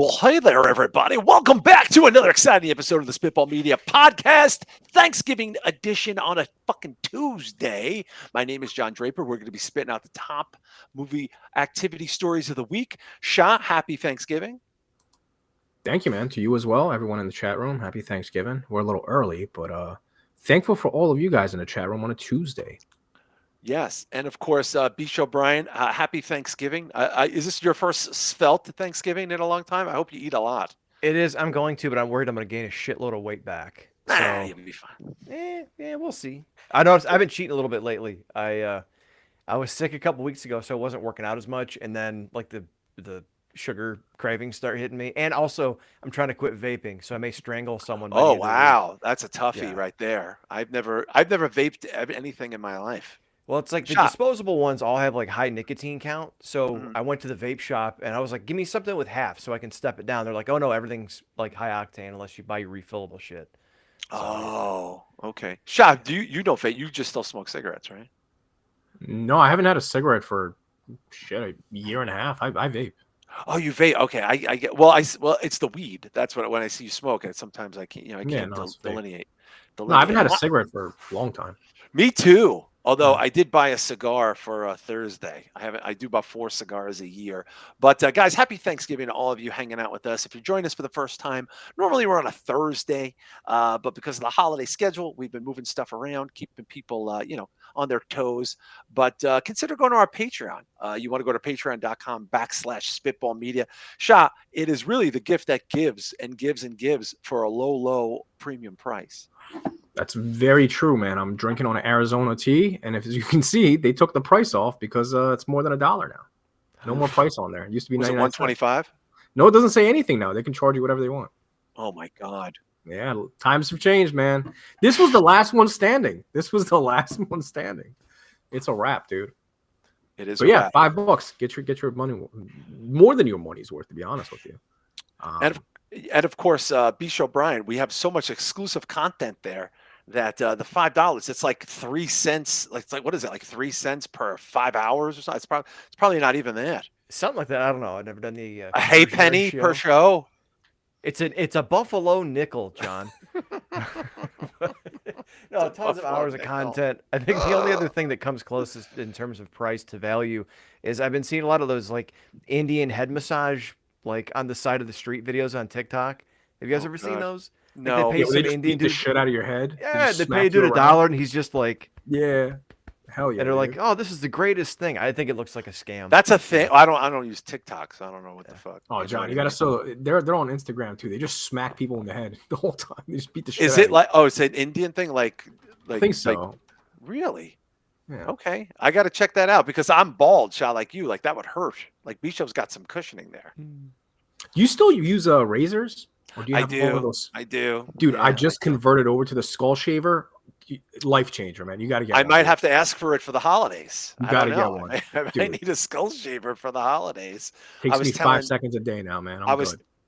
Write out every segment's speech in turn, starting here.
Well, hey there, everybody. Welcome back to another exciting episode of the Spitball Media Podcast, Thanksgiving edition on a fucking Tuesday. My name is John Draper. We're going to be spitting out the top movie activity stories of the week. Shah, happy Thanksgiving. Thank you, man. To you as well. Everyone in the chat room, happy Thanksgiving. We're a little early, but thankful for all of you guys in the chat room on a Tuesday. Yes, and of course, Beach O'Brien, happy Thanksgiving. Is this your first svelte Thanksgiving in a long time? I hope you eat a lot. It is. I'm going to, but I'm worried I'm going to gain a shitload of weight back. Nah, you'll be fine. Yeah, we'll see. I noticed I've been cheating a little bit lately. I was sick a couple weeks ago, so I wasn't working out as much, and then like the sugar cravings start hitting me. And also, I'm trying to quit vaping, so I may strangle someone. By the Oh end of the week. wow, that's a toughie Yeah. right there. I've never vaped anything in my life. Well, it's like the Shot. disposable ones all have like high nicotine count. So Mhm. I went to the vape shop and I was like, give me something with half so I can step it down. They're like, oh no, everything's like high octane unless you buy your refillable shit. So, Oh, okay. Shah, do you don't vape? You just still smoke cigarettes, right? No, I haven't had a cigarette for a year and a half. I vape. Oh, you vape? Okay, I get. Well, it's the weed. That's what when I see you smoke it. Sometimes I can't. I can't it's vape. delineate. No, I haven't had a cigarette for a long time. Me too. Although I did buy a cigar for Thursday. I do about 4 cigars a year. But guys, happy Thanksgiving to all of you hanging out with us. If you're joining us for the first time, normally we're on a Thursday, but because of the holiday schedule, we've been moving stuff around, keeping people, on their toes. But consider going to our Patreon. You want to go to patreon.com/Spitball Media. Shah, it is really the gift that gives and gives and gives for a low premium price. That's very true, man. I'm drinking on an Arizona tea, and as you can see, they took the price off because it's more than $1 now. No more price on there. It used to be Was it 99 $125? No, it doesn't say anything now. They can charge you whatever they want. Oh my God. Yeah, times have changed, man. This was the last one standing. It's a wrap, dude. It is. But yeah, wrap. $5. Get your money, more than your money's worth, to be honest with you. And of course, Bish O'Brien, we have so much exclusive content there that the $5, it's like 3 cents. It's like, what is it? Like 3 cents per 5 hours or something. It's probably not even that. Something like that. I don't know. I've never done the a hay penny per show. It's a buffalo nickel, John. No, tons of hours of content. I think the only other thing that comes closest in terms of price to value is I've been seeing a lot of those like Indian head massage like on the side of the street videos on TikTok. Have you guys ever seen those? No. Like they pay some just Indian beat the dude shit out of your head. Yeah, they pay a dude $1 and he's just like, yeah, hell yeah. And they're like, oh, this is the greatest thing. I think it looks like a scam. That's a thing. I don't use TikTok, so I don't know what the fuck. Oh, John, you gotta they're on Instagram too. They just smack people in the head the whole time. They just beat the shit. Is it like it's an Indian thing? Like I think so. Really? Yeah. Okay, I got to check that out because I'm bald, Shah, like you. Like that would hurt. Like Bishop's got some cushioning there. Do you still use razors? Or do you have all of those? I do. Dude, I just converted over to the skull shaver. Life changer, man. You got to get I might have to ask for it for the holidays. You got to get one. I need a skull shaver for the holidays. Takes me 5 seconds a day now, man.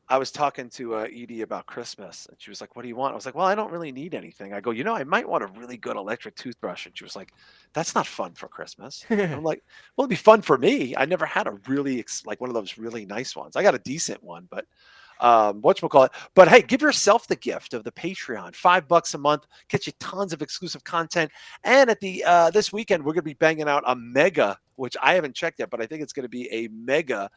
I was talking to Edie about Christmas, and she was like, what do you want? I was like, well, I don't really need anything. I go, I might want a really good electric toothbrush. And she was like, that's not fun for Christmas. I'm like, well, it'd be fun for me. I never had a really, like one of those really nice ones. I got a decent one, but whatchamacallit. But hey, give yourself the gift of the Patreon. $5 a month, get you tons of exclusive content. And at the this weekend, we're gonna be banging out a mega, which I haven't checked yet, but I think it's gonna be a mega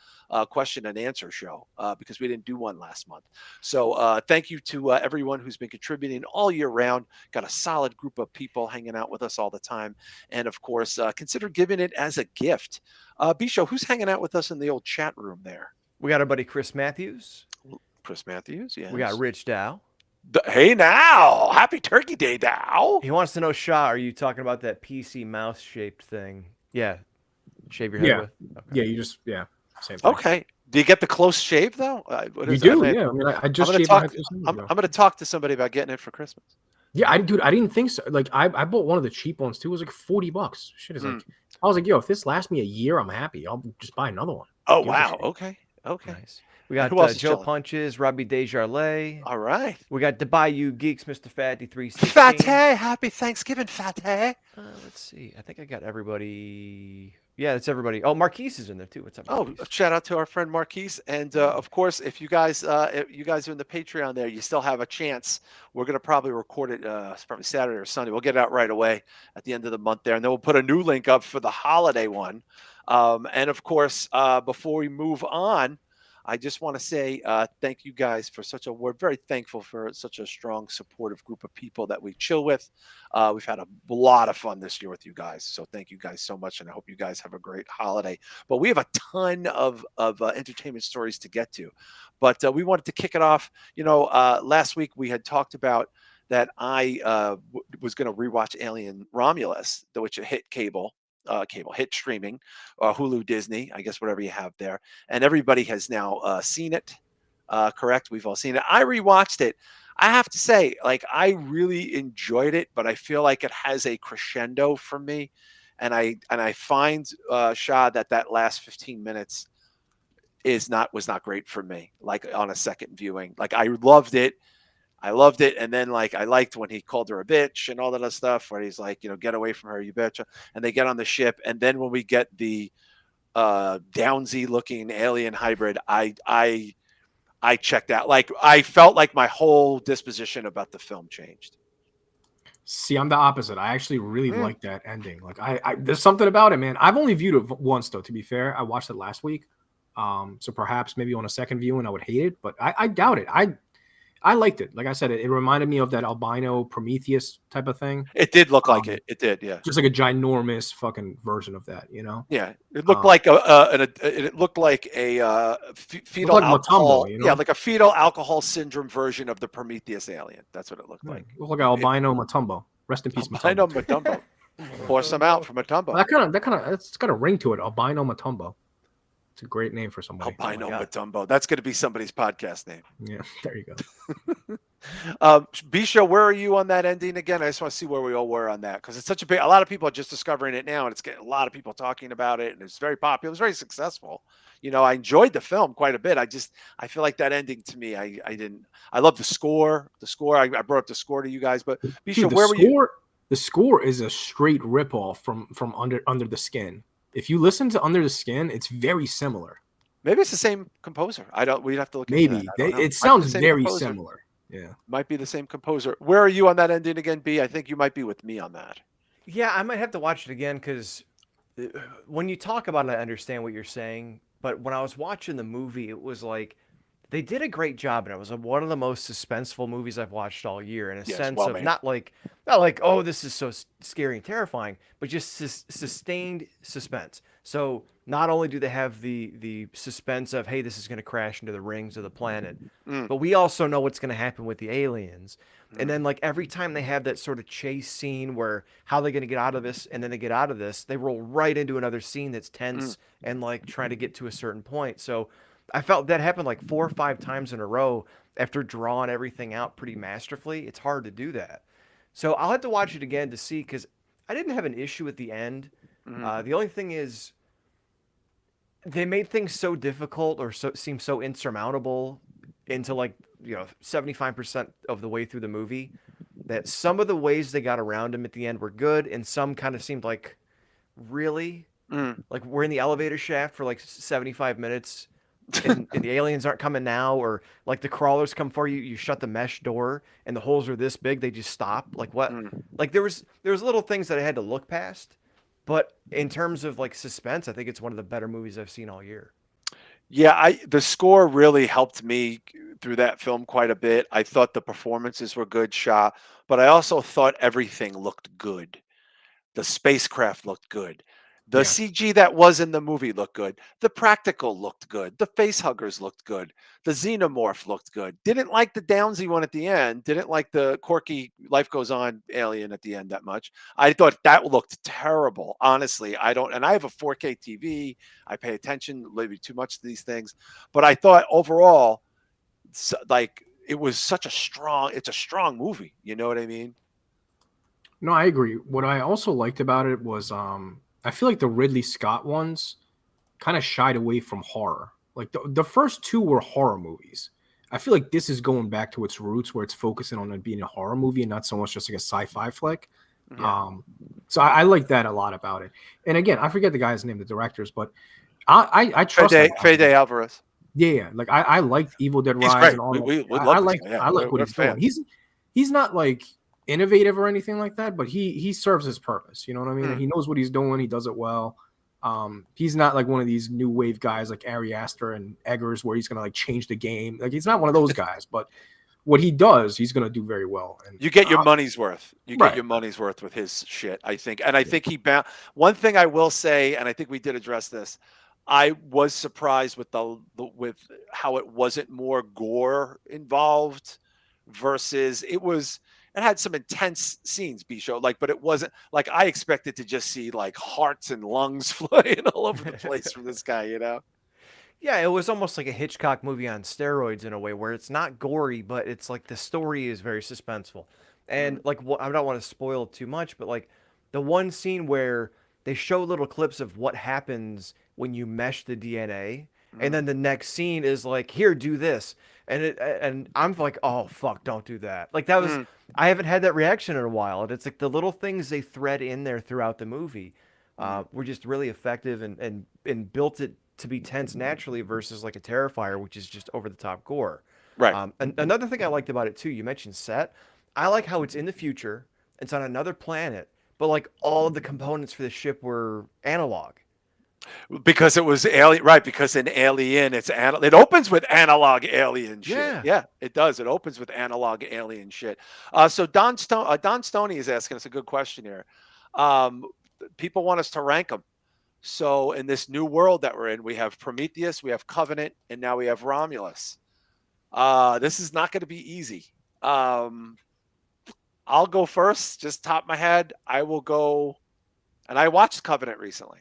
question and answer show because we didn't do one last month. So thank you to everyone who's been contributing all year round. Got a solid group of people hanging out with us all the time. And of course, consider giving it as a gift. Bisho, who's hanging out with us in the old chat room there? We got our buddy Chris Matthews. Yeah. We got Rich Dow. Hey now, happy Turkey Day, Dow. He wants to know, Shah, are you talking about that PC mouse shaped thing? Yeah. Shave your head with? Okay. Yeah, you just, same thing. Okay. Do you get the close shave though? You do, yeah. I mean, I just shaved my head. I'm going to talk to somebody about getting it for Christmas. Yeah, I didn't think so. Like, I bought one of the cheap ones too. It was like $40. Shit is like, I was like, yo, if this lasts me a year, I'm happy. I'll just buy another one. Oh, wow. Okay. Nice. We got Joe Punches, Robbie Desjardins. All right. We got the Bayou Geeks, Mr. Fatty 316. Fatty, happy Thanksgiving, Fatty. Let's see. I think I got everybody. Yeah, that's everybody. Oh, Marquise is in there too. What's up, Oh, Marquise? shout out to our friend Marquise, and of course, if you guys are in the Patreon there, you still have a chance. We're gonna probably record it. It's probably Saturday or Sunday. We'll get it out right away at the end of the month there, and then we'll put a new link up for the holiday one. And of course, before we move on, I just want to say thank you guys for such a. We're very thankful for such a strong, supportive group of people that we chill with. We've had a lot of fun this year with you guys, so thank you guys so much, and I hope you guys have a great holiday. But we have a ton of entertainment stories to get to. But we wanted to kick it off. Last week we had talked about that I was going to rewatch Alien Romulus, which hit cable hit streaming, Hulu, Disney, I guess whatever you have there, and everybody has now seen it. Correct? We've all seen it. I rewatched it. I have to say, like, I really enjoyed it, but I feel like it has a crescendo for me, and I find Shah that last 15 minutes was not great for me. Like on a second viewing, like I loved it, and then like I liked when he called her a bitch and all that other stuff, where he's like, get away from her, you bitch, and they get on the ship, and then when we get the Downsy looking alien hybrid, I checked out. Like I felt like my whole disposition about the film changed. See, I'm the opposite. I actually really Mm. like that ending. Like, I there's something about it, man. I've only viewed it once, though. To be fair, I watched it last week. So perhaps maybe on a second viewing, I would hate it, but I doubt it. I liked it. Like I said, it reminded me of that albino Prometheus type of thing. It did look like it. It did, yeah. Just like a ginormous fucking version of that, Yeah, it looked Um, like it looked like a fetal like alcohol. Matumbo, Yeah, like a fetal alcohol syndrome version of the Prometheus alien. That's what it looked like. looked like an albino Matumbo. Rest in peace, Albino Matumbo. Matumbo. Pour some out from Matumbo. It's got a ring to it. Albino Matumbo. It's a great name for somebody. Albino God. Matumbo. That's going to be somebody's podcast name. Yeah, there you go. Bisha, where are you on that ending again? I just want to see where we all were on that, because it's such a lot of people are just discovering it now, and it's getting a lot of people talking about it, and it's very popular. It was very successful. I enjoyed the film quite a bit. I feel like that ending to me, I love the score. I brought up the score to you guys, but Bisha, Dude, where were you? the score is a straight ripoff from Under the Skin. If you listen to Under the Skin, it's very similar. Maybe it's the same composer. We'd have to look into Maybe that. I don't know. Might it be sounds the same very composer. similar. Yeah. Might be the same composer. Where are you on that ending again, B? I think you might be with me on that. Yeah, I might have to watch it again because when you talk about it, I understand what you're saying. But when I was watching the movie, it was like they did a great job, and it was one of the most suspenseful movies I've watched all year. In a Yes, sense well of made. not like oh, this is so scary and terrifying, but just sustained suspense. So not only do they have the suspense of, hey, this is going to crash into the rings of the planet, but we also know what's going to happen with the aliens. And then like every time they have that sort of chase scene where how they're going to get out of this, and then they get out of this, they roll right into another scene that's tense and like trying to get to a certain point. So I felt that happened like 4 or 5 times in a row after drawing everything out pretty masterfully. It's hard to do that. So I'll have to watch it again to see, because I didn't have an issue at the end. The only thing is they made things so difficult or seem so insurmountable into like 75% of the way through the movie that some of the ways they got around him at the end were good, and some kind of seemed like really like we're in the elevator shaft for like 75 minutes and the aliens aren't coming now, or like the crawlers come for you, you shut the mesh door and the holes are this big, they just stop. Like what? Like there was little things that I had to look past, but in terms of like suspense, I think it's one of the better movies I've seen all year. Yeah, the score really helped me through that film quite a bit. I thought the performances were good, Shah, but I also thought everything looked good. The spacecraft looked good. The Yeah. CG that was in the movie looked good. The practical looked good. The face huggers looked good. The xenomorph looked good. Didn't like the Downsy one at the end. Didn't like the quirky Life Goes On alien at the end that much. I thought that looked terrible. Honestly, I don't. And I have a 4K TV. I pay attention maybe too much to these things. But I thought overall, like it's a strong movie. You know what I mean? No, I agree. What I also liked about it was I feel like the Ridley Scott ones kind of shied away from horror. Like the first two were horror movies. I feel like this is going back to its roots, where it's focusing on it being a horror movie and not so much just like a sci-fi flick. Yeah. So I like that a lot about it. And again, I forget the guy's name, the directors, but I trust them. Fede Alvarez. Yeah. Like I liked Evil Dead He's Rise great. and all that. We love this guy. Yeah, I like what we're he's doing. fans. He's not like innovative or anything like that, but he serves his purpose. You know what I mean? And he knows what he's doing. He does it well. He's not like one of these new wave guys like Ari Aster and Eggers where he's gonna like change the game. Like he's not one of those guys, but what he does, he's gonna do very well. And You get your money's worth. You get Right. your money's worth with his shit, I think. And I think he bound. One thing I will say, and I think we did address this. I was surprised with with how it wasn't more gore involved versus it had some intense scenes, B show, like, but it wasn't like I expected to just see like hearts and lungs flying all over the place from this guy, you know? Yeah, it was almost like a Hitchcock movie on steroids in a way, where it's not gory, but it's like the story is very suspenseful. And like, I don't want to spoil too much, but like the one scene where they show little clips of what happens when you mesh the DNA, and then the next scene is like, here, do this, and I'm like, oh fuck, don't do that. Like that was, I haven't had that reaction in a while, and it's like the little things they thread in there throughout the movie were just really effective and built it to be tense naturally versus like a Terrifier, which is just over the top gore. Right. And another thing I liked about it too, you mentioned set. I like how it's in the future. It's on another planet, but like all of the components for the ship were analog. Because it was alien, right? Because in Alien, it opens with analog alien shit. Yeah. Yeah, it does. It opens with analog alien shit. So Don Stoney is asking us a good question here. People want us to rank them. So in this new world that we're in, we have Prometheus, we have Covenant, and now we have Romulus. This is not going to be easy. I'll go first, just top of my head. I will go, and I watched Covenant recently.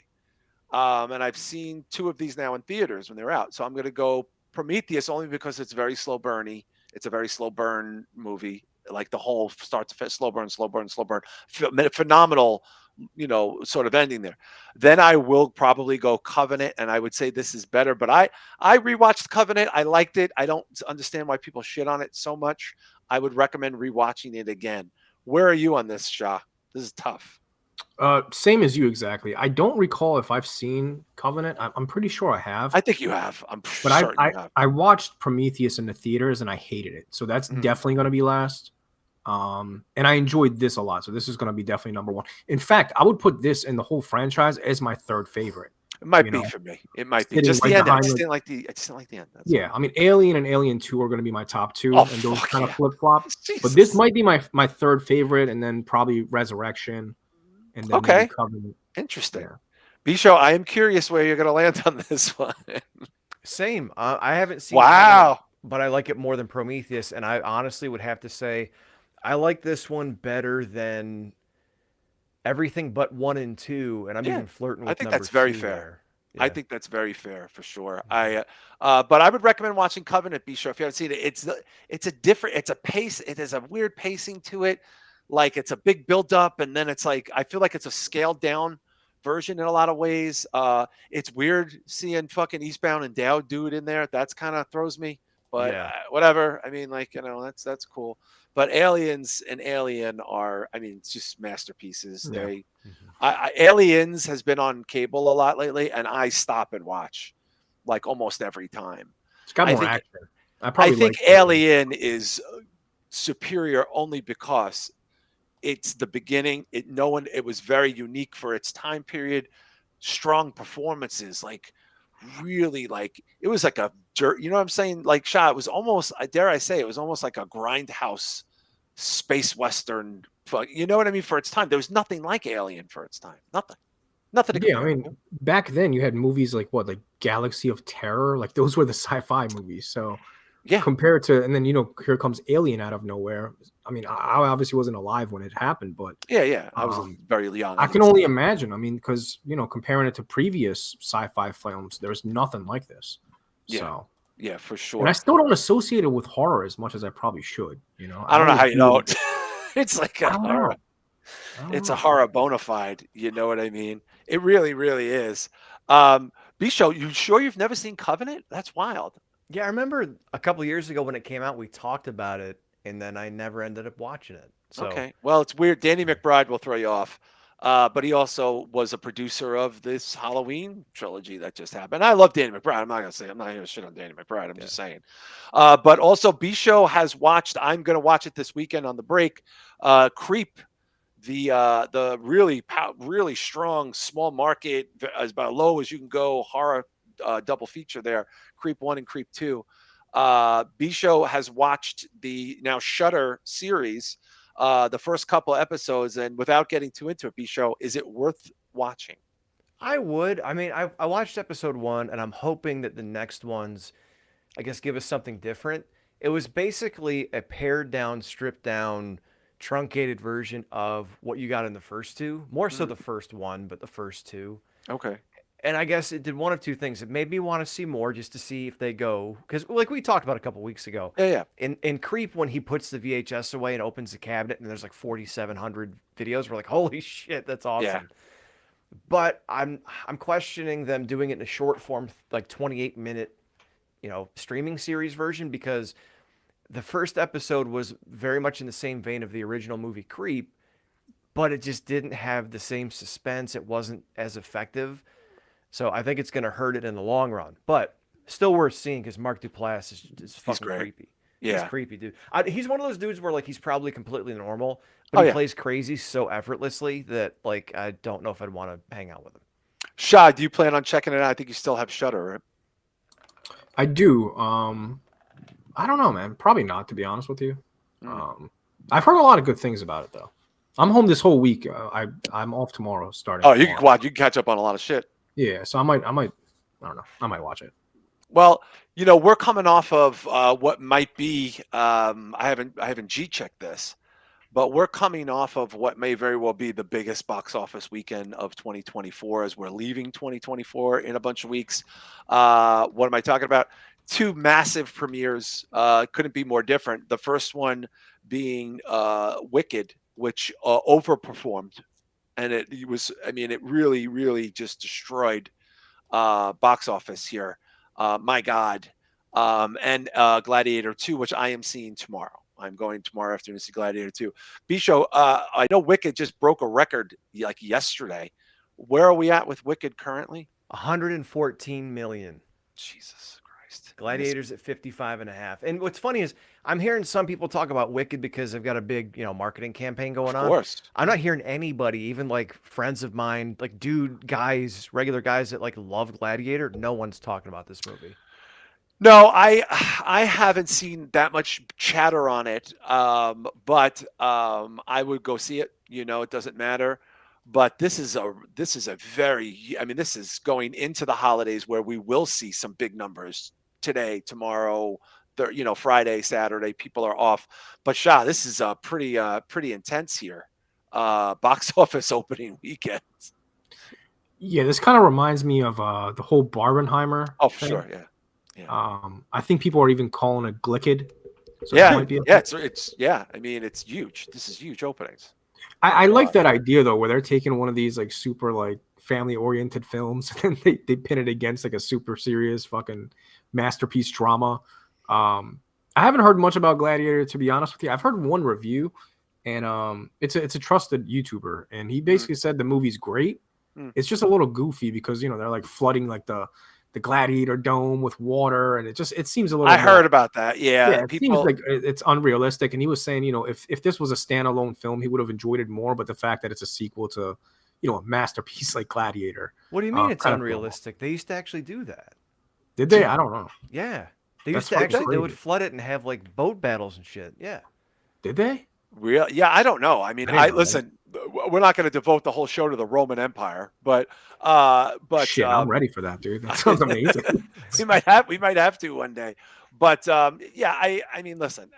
And I've seen 2 of these now in theaters when they're out. So I'm going to go Prometheus only because it's very slow burny. It's a very slow burn movie. Like the whole start to slow burn, slow burn, slow burn. Phenomenal, sort of ending there. Then I will probably go Covenant, and I would say this is better. But I rewatched Covenant. I liked it. I don't understand why people shit on it so much. I would recommend rewatching it again. Where are you on this, Shah? This is tough. Same as you exactly. I don't recall if I've seen Covenant. I'm pretty sure I have. I think you have. I'm But certain you have. I watched Prometheus in the theaters and I hated it. So that's definitely going to be last. And I enjoyed this a lot. So this is going to be definitely number 1. In fact, I would put this in the whole franchise as my 3rd favorite. It might be for me. It might be. Sitting Just right the end. I behind just it. didn't like the end. That's Yeah, I mean, Alien and Alien 2 are going to be my top 2, Oh, and those fuck kind yeah. of flip flop. But this might be my 3rd favorite, and then probably Resurrection, and then Okay. maybe Covenant. Interesting. Yeah. Bisho, I am curious where you're going to land on this one. Same. I haven't seen Wow. Covenant, but I like it more than Prometheus, and I honestly would have to say I like this one better than everything but 1 and 2, and I'm Yeah, even flirting with I think number that's very 2 fair. there. I Yeah. think that's very fair for sure. But I would recommend watching Covenant, Bisho, if you haven't seen it. It's a pace. It has a weird pacing to it. Like it's a big build up, and then it's like I feel like it's a scaled down version in a lot of ways. It's weird seeing fucking Eastbound and Down dude in there. That's kind of throws me, but Yeah. whatever. I mean, like that's cool. But Aliens and Alien are, I mean, it's just masterpieces. Yeah. Aliens has been on cable a lot lately, and I stop and watch like almost every time. It's got I more think- action. I probably think like Alien is superior only because it's the beginning. It was very unique for its time period. Strong performances, like really, like it was like a dirt. You know what I'm saying? Like Shah, it was almost. Dare I say, it was almost like a grindhouse space western. You know what I mean? For its time, there was nothing like Alien for its time. Nothing. To Yeah, I compare mean, to. back then you had movies like like Galaxy of Terror, like those were the sci-fi movies. So Yeah. compared to, and then here comes Alien out of nowhere. I mean, I obviously wasn't alive when it happened, but Yeah. I was very young. I can only imagine. I mean, because comparing it to previous sci-fi films, there's nothing like this. Yeah. So Yeah, for and sure. I still don't associate it with horror as much as I probably should. I don't know how you know. it. It's like I a don't horror. know. I don't It's a know. horror bona fide. You know what I mean? It really, really is. Bisho, you sure you've never seen Covenant? That's wild. Yeah, I remember a couple years ago when it came out, we talked about it, and then I never ended up watching it. So Okay. Well, it's weird. Danny McBride will throw you off. But he also was a producer of this Halloween trilogy that just happened. I love Danny McBride. I'm not gonna shit on Danny McBride. I'm yeah. just saying. But also B Show has watched, I'm gonna watch it this weekend on the break. Creep, the really strong small market, as about low as you can go horror double feature there. Creep 1 and Creep 2. B Show has watched the now Shudder series, the first couple episodes, and without getting too into it, B Show, is it worth watching? I would. I mean, I watched episode 1, and I'm hoping that the next ones, I guess, give us something different. It was basically a pared down, stripped down, truncated version of what you got in the first two. More so the first one, but the first two. Okay. And I guess it did one of two things. It made me want to see more, just to see if they go, because like we talked about a couple weeks ago. Yeah, yeah. In Creep, when he puts the VHS away and opens the cabinet, and there's like 4,700 videos, we're like, holy shit, that's awesome. Yeah. But I'm questioning them doing it in a short form, like 28-minute, streaming series version, because the first episode was very much in the same vein of the original movie Creep, but it just didn't have the same suspense. It wasn't as effective. So I think it's going to hurt it in the long run, but still worth seeing because Mark Duplass is fucking great. creepy. Yeah. He's creepy, dude. He's one of those dudes where like he's probably completely normal, but Oh, he yeah. plays crazy so effortlessly that like I don't know if I'd want to hang out with him. Shah, do you plan on checking it out? I think you still have Shudder, right? I do. I don't know, man. Probably not, to be honest with you. I've heard a lot of good things about it, though. I'm home this whole week. I'm off tomorrow, starting. Oh, you tomorrow. can watch. You can catch up on a lot of shit. Yeah, so I might. I don't know. I might watch it. Well, we're coming off of what might be. I haven't G-checked this, but we're coming off of what may very well be the biggest box office weekend of 2024 as we're leaving 2024 in a bunch of weeks. What am I talking about? Two massive premieres. Couldn't be more different. The first one being Wicked, which overperformed. And it really, really just destroyed box office here. My God. And Gladiator 2, which I am seeing tomorrow. I'm going tomorrow afternoon to see Gladiator 2. B-Show, I know Wicked just broke a record like yesterday. Where are we at with Wicked currently? 114 million. Jesus Christ. Gladiator's at 55.5. And what's funny is I'm hearing some people talk about Wicked because they've got a big, marketing campaign going on. Of course. I'm not hearing anybody, even like friends of mine, like regular guys that like love Gladiator. No one's talking about this movie. No, I haven't seen that much chatter on it, but I would go see it. It doesn't matter. But this is a very, this is going into the holidays where we will see some big numbers today, tomorrow, Friday, Saturday. People are off. But Shah, this is a pretty intense here. Box office opening weekend. Yeah, this kind of reminds me of the whole Barbenheimer. Oh, for thing. sure, yeah. I think people are even calling it Glicked. So Yeah, that might be it's huge. This is huge openings. I like that idea though, where they're taking one of these like super like family oriented films and they pin it against like a super serious fucking masterpiece drama. I haven't heard much about Gladiator, to be honest with you. I've heard one review, and it's a trusted YouTuber, and he basically said the movie's great. It's just a little goofy because they're like flooding like the Gladiator dome with water, and it seems a little. I heard about that. Yeah, it seems like it's unrealistic. And he was saying, if this was a standalone film, he would have enjoyed it more. But the fact that it's a sequel to, a masterpiece like Gladiator. What do you mean it's unrealistic? They used to actually do that. Did they? I don't know. Yeah, they used to actually. They would flood it and have like boat battles and shit. Yeah. Did they? Real? Yeah, I don't know. Listen. We're not going to devote the whole show to the Roman Empire, but shit, I'm ready for that, dude. That sounds amazing. we might have to one day, but listen,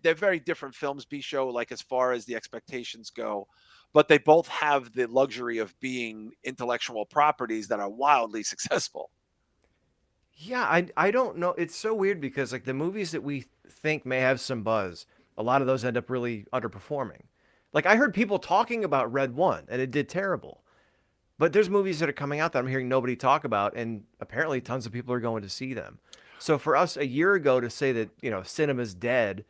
they're very different films. B-Show, like as far as the expectations go, but they both have the luxury of being intellectual properties that are wildly successful. Yeah, I don't know. It's so weird because like the movies that we think may have some buzz, a lot of those end up really underperforming. Like I heard people talking about Red 1 and it did terrible. But there's movies that are coming out that I'm hearing nobody talk about, and apparently tons of people are going to see them. So for us a year ago to say that, cinema's dead,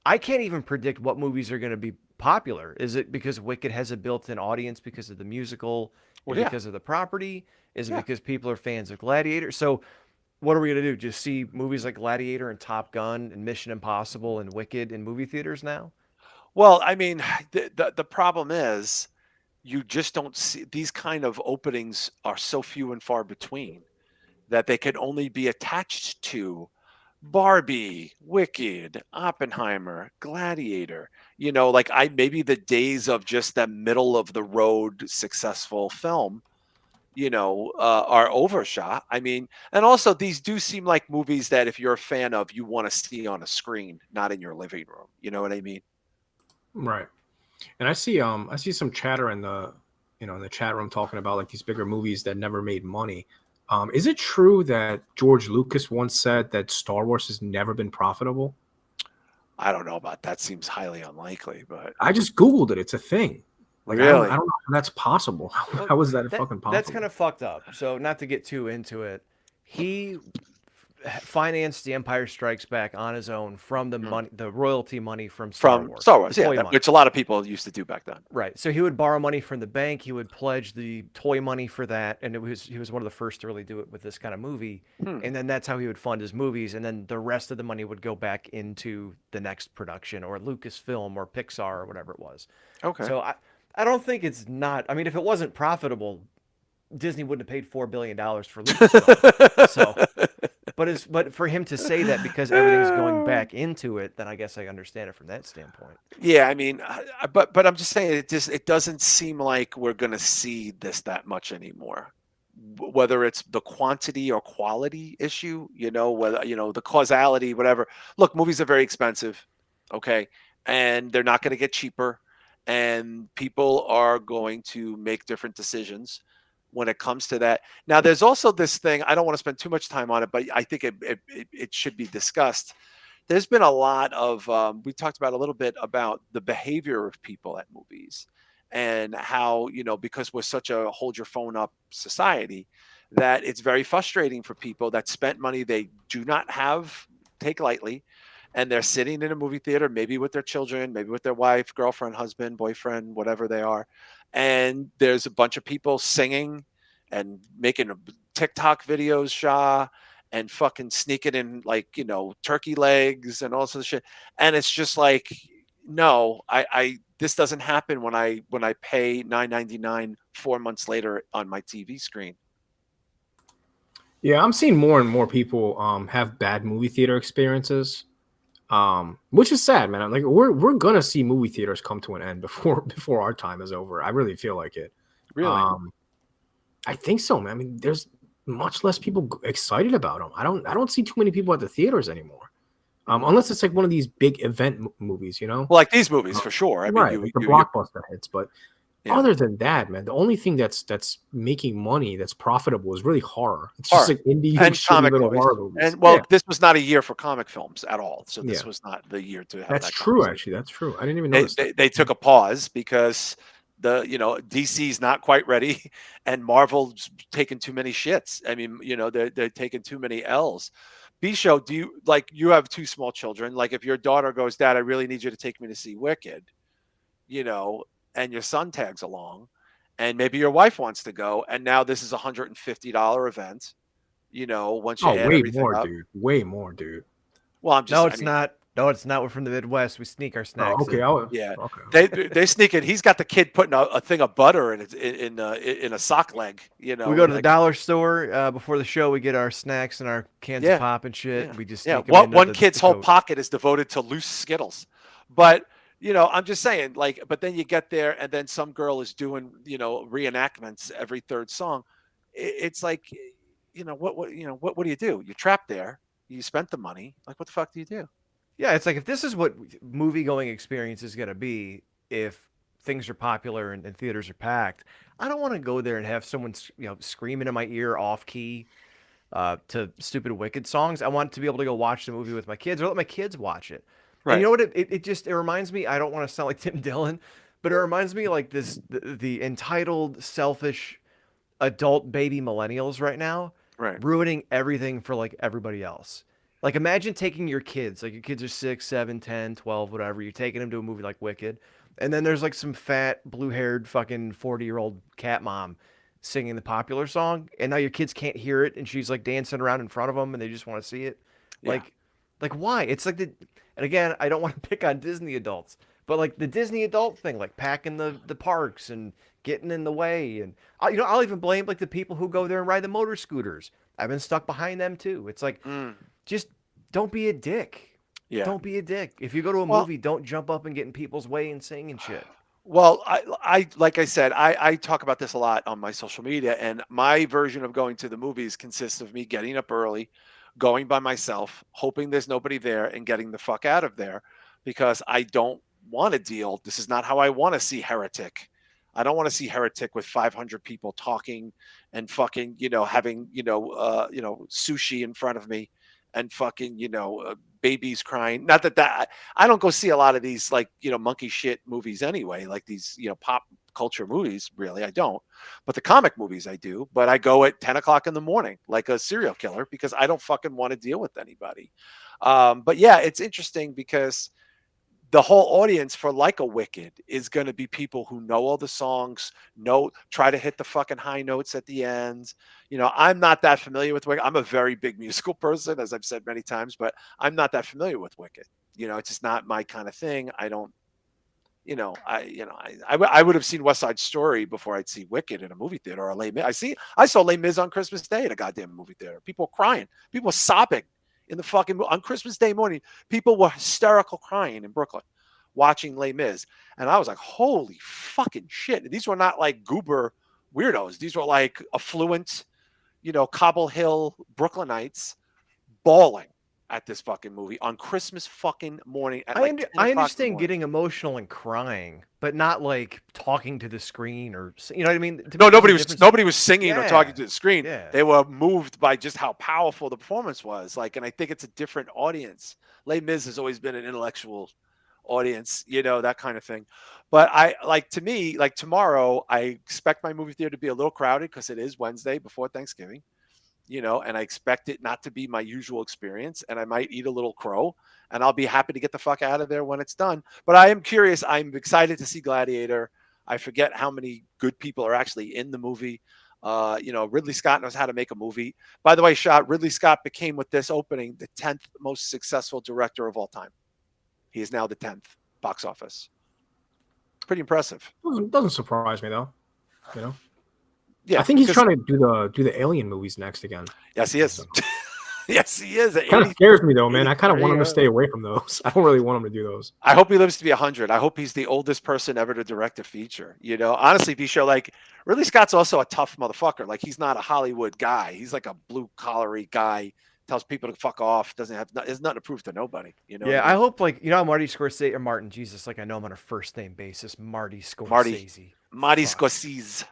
I can't even predict what movies are going to be popular? Is it because Wicked has a built-in audience because of the musical Well, and yeah, because of the property? Is it yeah. because people are fans of Gladiator? So what are we gonna do? Just see movies like Gladiator and Top Gun and Mission Impossible and Wicked in movie theaters now? Well, I mean, the problem is you just don't see these kind of openings are so few and far between that they can only be attached to Barbie, Wicked, Oppenheimer, Gladiator. Like I maybe the days of just that middle of the road successful film, are overshot. I mean, and also these do seem like movies that if you're a fan of, you want to see on a screen, not in your living room. You know what I mean? Right. And I see some chatter in the in the chat room talking about like these bigger movies that never made money. Is it true that George Lucas once said that Star Wars has never been profitable? I don't know about that. Seems highly unlikely, but I just Googled it. It's a thing. Like I really, don't know how that's possible. Well, How is that that fucking that's kind possible? of fucked up. So not to get too into it, he financed The Empire Strikes Back on his own from the mm, money, the royalty money from Star from Wars, Star the Wars, yeah, toy money. which a lot of people used to do back then. Right. So he would borrow money from the bank. He would pledge the toy money for that, and he was one of the first to really do it with this kind of movie. Hmm. And then that's how he would fund his movies, and then the rest of the money would go back into the next production or Lucasfilm or Pixar or whatever it was. Okay. So I don't think it's not. I mean, if it wasn't profitable, Disney wouldn't have paid $4 billion for Lucasfilm. So, but for him to say that because everything's going back into it, then I guess I understand it from that standpoint. Yeah, I mean, but I'm just saying it doesn't seem like we're going to see this that much anymore. Whether it's the quantity or quality issue, whether the causality, whatever. Look, movies are very expensive, okay, and they're not going to get cheaper, and people are going to make different decisions when it comes to that. Now, there's also this thing. I don't want to spend too much time on it, but I think it should be discussed. There's been a lot of we talked about a little bit about the behavior of people at movies and how because we're such a hold your phone up society that it's very frustrating for people that spent money they do not have take lightly, and they're sitting in a movie theater, maybe with their children, maybe with their wife, girlfriend, husband, boyfriend, whatever they are, and there's a bunch of people singing and making TikTok videos, Shah, and fucking sneaking in like turkey legs and all sorts of shit. And it's just like, no, I this doesn't happen when I pay $9.99 4 months later on my TV screen. Yeah, I'm seeing more and more people have bad movie theater experiences. Which is sad, man. Like we're gonna see movie theaters come to an end before our time is over. I really feel like it. Really? Um, I think so, man. I mean, there's much less people excited about them. I don't see too many people at the theaters anymore. Unless it's like one of these big event movies, Well, like these movies Uh, for sure. I mean, right? Like the you blockbuster hits. But yeah, other than that, man, the only thing that's making money that's profitable is really horror. It's just horror like indie and shitty comic little movies. horror movies. And Yeah, well, this was not a year for comic films at all. So this yeah, was not the year to have that's that true. conversation. Actually, that's true. I didn't even They, notice that. they they took a pause because DC's not quite ready, and Marvel's taking too many shits. I mean, they're taking too many L's. B show, do you have two small children? Like if your daughter goes, Dad, I really need you to take me to see Wicked, you know, and your son tags along, and maybe your wife wants to go, and now this is $150 event, once you Oh, add way everything more, up. dude. Way more, dude. Well, No, I it's mean, not. No, it's not. We're from the Midwest. We sneak our Oh, snacks okay. in. yeah, Okay. they sneak it. He's got the kid putting a thing of butter in a sock leg. We go to the Like dollar store before the show. We get our snacks and our cans of yeah, pop and shit. yeah, We just yeah. sneak them into One the, kid's the whole coat. pocket is devoted to loose Skittles, but I'm just saying, like, but then you get there, and then some girl is doing reenactments every third song. It's like, what do you do? You're trapped there. You spent the money. Like, what the fuck do you do? Yeah, it's like if this is what movie going experience is going to be, if things are popular and theaters are packed, I don't want to go there and have someone screaming in my ear off key to stupid Wicked songs. I want to be able to go watch the movie with my kids or let my kids watch it. And you Right. know what? It reminds me. I don't want to sound like Tim Dillon, but it reminds me like the entitled, selfish adult baby millennials right now Right. ruining everything for like everybody else. Like imagine taking your kids, like your kids are 6, 7, 10, 12, whatever. You're taking them to a movie like Wicked. And then there's like some fat, blue-haired, fucking 40-year-old cat mom singing the popular song, and now your kids can't hear it, and she's like dancing around in front of them, and they just want to see it. Yeah. Like, like why? It's like and again, I don't want to pick on Disney adults, but like the Disney adult thing, like packing the parks and getting in the way, and I'll even blame like the people who go there and ride the motor scooters. I've been stuck behind them too. It's like, Mm, just don't be a dick. yeah. Don't be a dick. If you go to a Well, movie, don't jump up and get in people's way and sing and shit. Well, I like I said, I talk about this a lot on my social media, and my version of going to the movies consists of me getting up early, going by myself, hoping there's nobody there, and getting the fuck out of there because I don't want to deal. This is not how I want to see Heretic. I don't want to see Heretic with 500 people talking and fucking, having, sushi in front of me and fucking, babies crying. Not that I don't go see a lot of these like, monkey shit movies anyway, like these, pop culture movies, really. I don't. But the comic movies I do, but I go at 10 o'clock in the morning, like a serial killer, because I don't fucking want to deal with anybody. But yeah, it's interesting because the whole audience for Like a Wicked is going to be people who know all the songs, try to hit the fucking high notes at the end. I'm not that familiar with Wicked. I'm a very big musical person, as I've said many times, but I'm not that familiar with Wicked. It's just not my kind of thing. I don't, I would have seen West Side Story before I'd see Wicked in a movie theater or Les Mis. I saw Les Mis on Christmas Day at a goddamn movie theater. People were crying, people were sobbing in the fucking on Christmas Day morning. People were hysterical crying in Brooklyn watching Les Mis, and I was like, holy fucking shit! These were not like goober weirdos. These were like affluent, Cobble Hill Brooklynites bawling at this fucking movie on Christmas fucking morning at like 10 I o'clock in the understand morning. getting emotional and crying, but not like talking to the screen or you know what I mean. To No, me, there's a nobody was difference. nobody was singing or talking Yeah, to the screen. yeah. They were moved by just how powerful the performance was. Like, and I think it's a different audience. Les Mis has always been an intellectual audience, that kind of thing. But to me, like tomorrow, I expect my movie theater to be a little crowded because it is Wednesday before Thanksgiving, and I expect it not to be my usual experience. And I might eat a little crow and I'll be happy to get the fuck out of there when it's done. But I am curious. I'm excited to see Gladiator. I forget how many good people are actually in the movie. Ridley Scott knows how to make a movie. By the way, Ridley Scott became, with this opening, the 10th most successful director of all time. He is now the 10th box office. Pretty impressive. Doesn't surprise me though. Yeah, I think he's trying to do the Alien movies next again. Yes, he is. Yes, he is. It kind of scares me though, man. I kind of want him to stay away from those. I don't really want him to do those. I hope he lives to be 100. I hope he's the oldest person ever to direct a feature. Honestly, Bisho, like Ridley Scott's also a tough motherfucker. Like, he's not a Hollywood guy. He's like a blue collary guy. Tells people to fuck off. Has nothing to prove to nobody. Yeah, I hope like Marty Scorsese or Martin. Jesus, like I know him on a first name basis. Marty Scorsese. Marty Scorsese.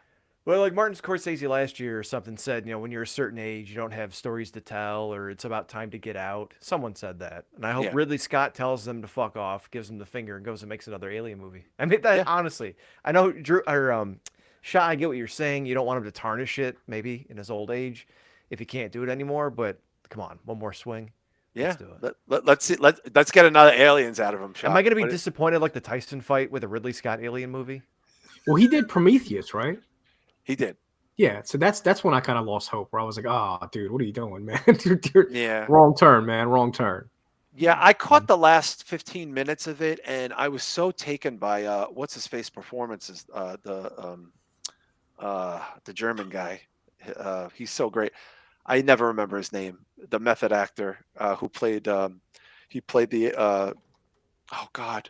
Well, like Martin Scorsese last year or something said, when you're a certain age, you don't have stories to tell, or it's about time to get out. Someone said that, and I hope Ridley Scott tells them to fuck off, gives them the finger, and goes and makes another Alien movie. I mean, honestly, I know Drew or Shah. I get what you're saying. You don't want him to tarnish it, maybe in his old age, if he can't do it anymore. But come on, one more swing. Yeah, let's do it. Let's see. Let's get another Aliens out of him. Shah. Am I going to be disappointed like the Tyson fight with a Ridley Scott Alien movie? Well, he did Prometheus, right? He did. Yeah, so that's when I kind of lost hope. Where I was like, "Oh, dude, what are you doing, man? Yeah, wrong turn, man, wrong turn." Yeah, I caught the last 15 minutes of it, and I was so taken by what's his face performances. The German guy, he's so great. I never remember his name. The method actor who played he played the oh God,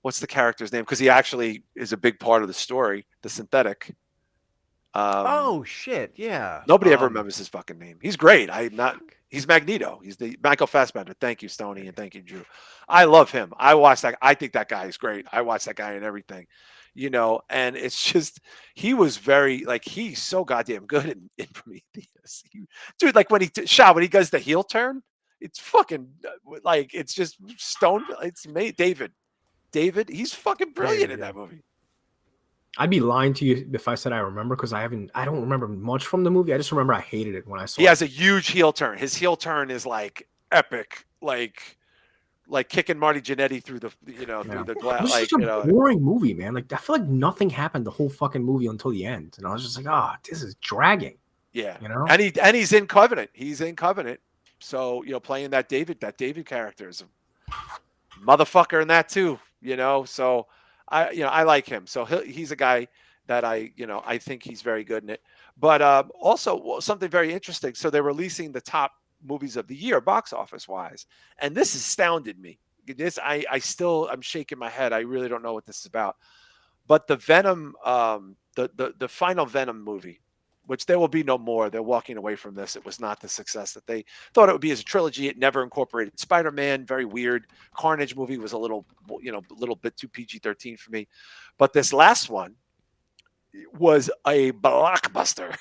what's the character's name? Because he actually is a big part of the story. The synthetic. Oh shit! Yeah. Nobody ever remembers his fucking name. He's great. He's Magneto. He's the Michael Fassbender. Thank you, Stoney, and thank you, Drew. I love him. I watched that. I think that guy is great. I watch that guy in everything, and it's just, he was very, like, he's so goddamn good in Prometheus. Dude, like when he does the heel turn, it's fucking like, it's just stone. It's made David, he's fucking brilliant in that movie. I'd be lying to you if I said I remember, because I don't remember much from the movie. I just remember I hated it when I saw it. He has a huge heel turn. His heel turn is like epic, like like kicking Marty Jannetty through the Yeah. through the It glass, was like such a boring movie, man. Like I feel like nothing happened the whole fucking movie until the end, and I was just like, ah, this is dragging. yeah. You know? And he's in Covenant. He's in Covenant. So playing that David character is a motherfucker in that too. So I like him. So he's a guy that I think he's very good in it. But also something very interesting. So they're releasing the top movies of the year, box office wise, and this astounded me. This I'm shaking my head. I really don't know what this is about. But the Venom, the final Venom movie, which there will be no more. They're walking away from this. It was not the success that they thought it would be as a trilogy. It never incorporated Spider-Man. Very weird. Carnage movie was a little bit too PG-13 for me. But this last one was a blockbuster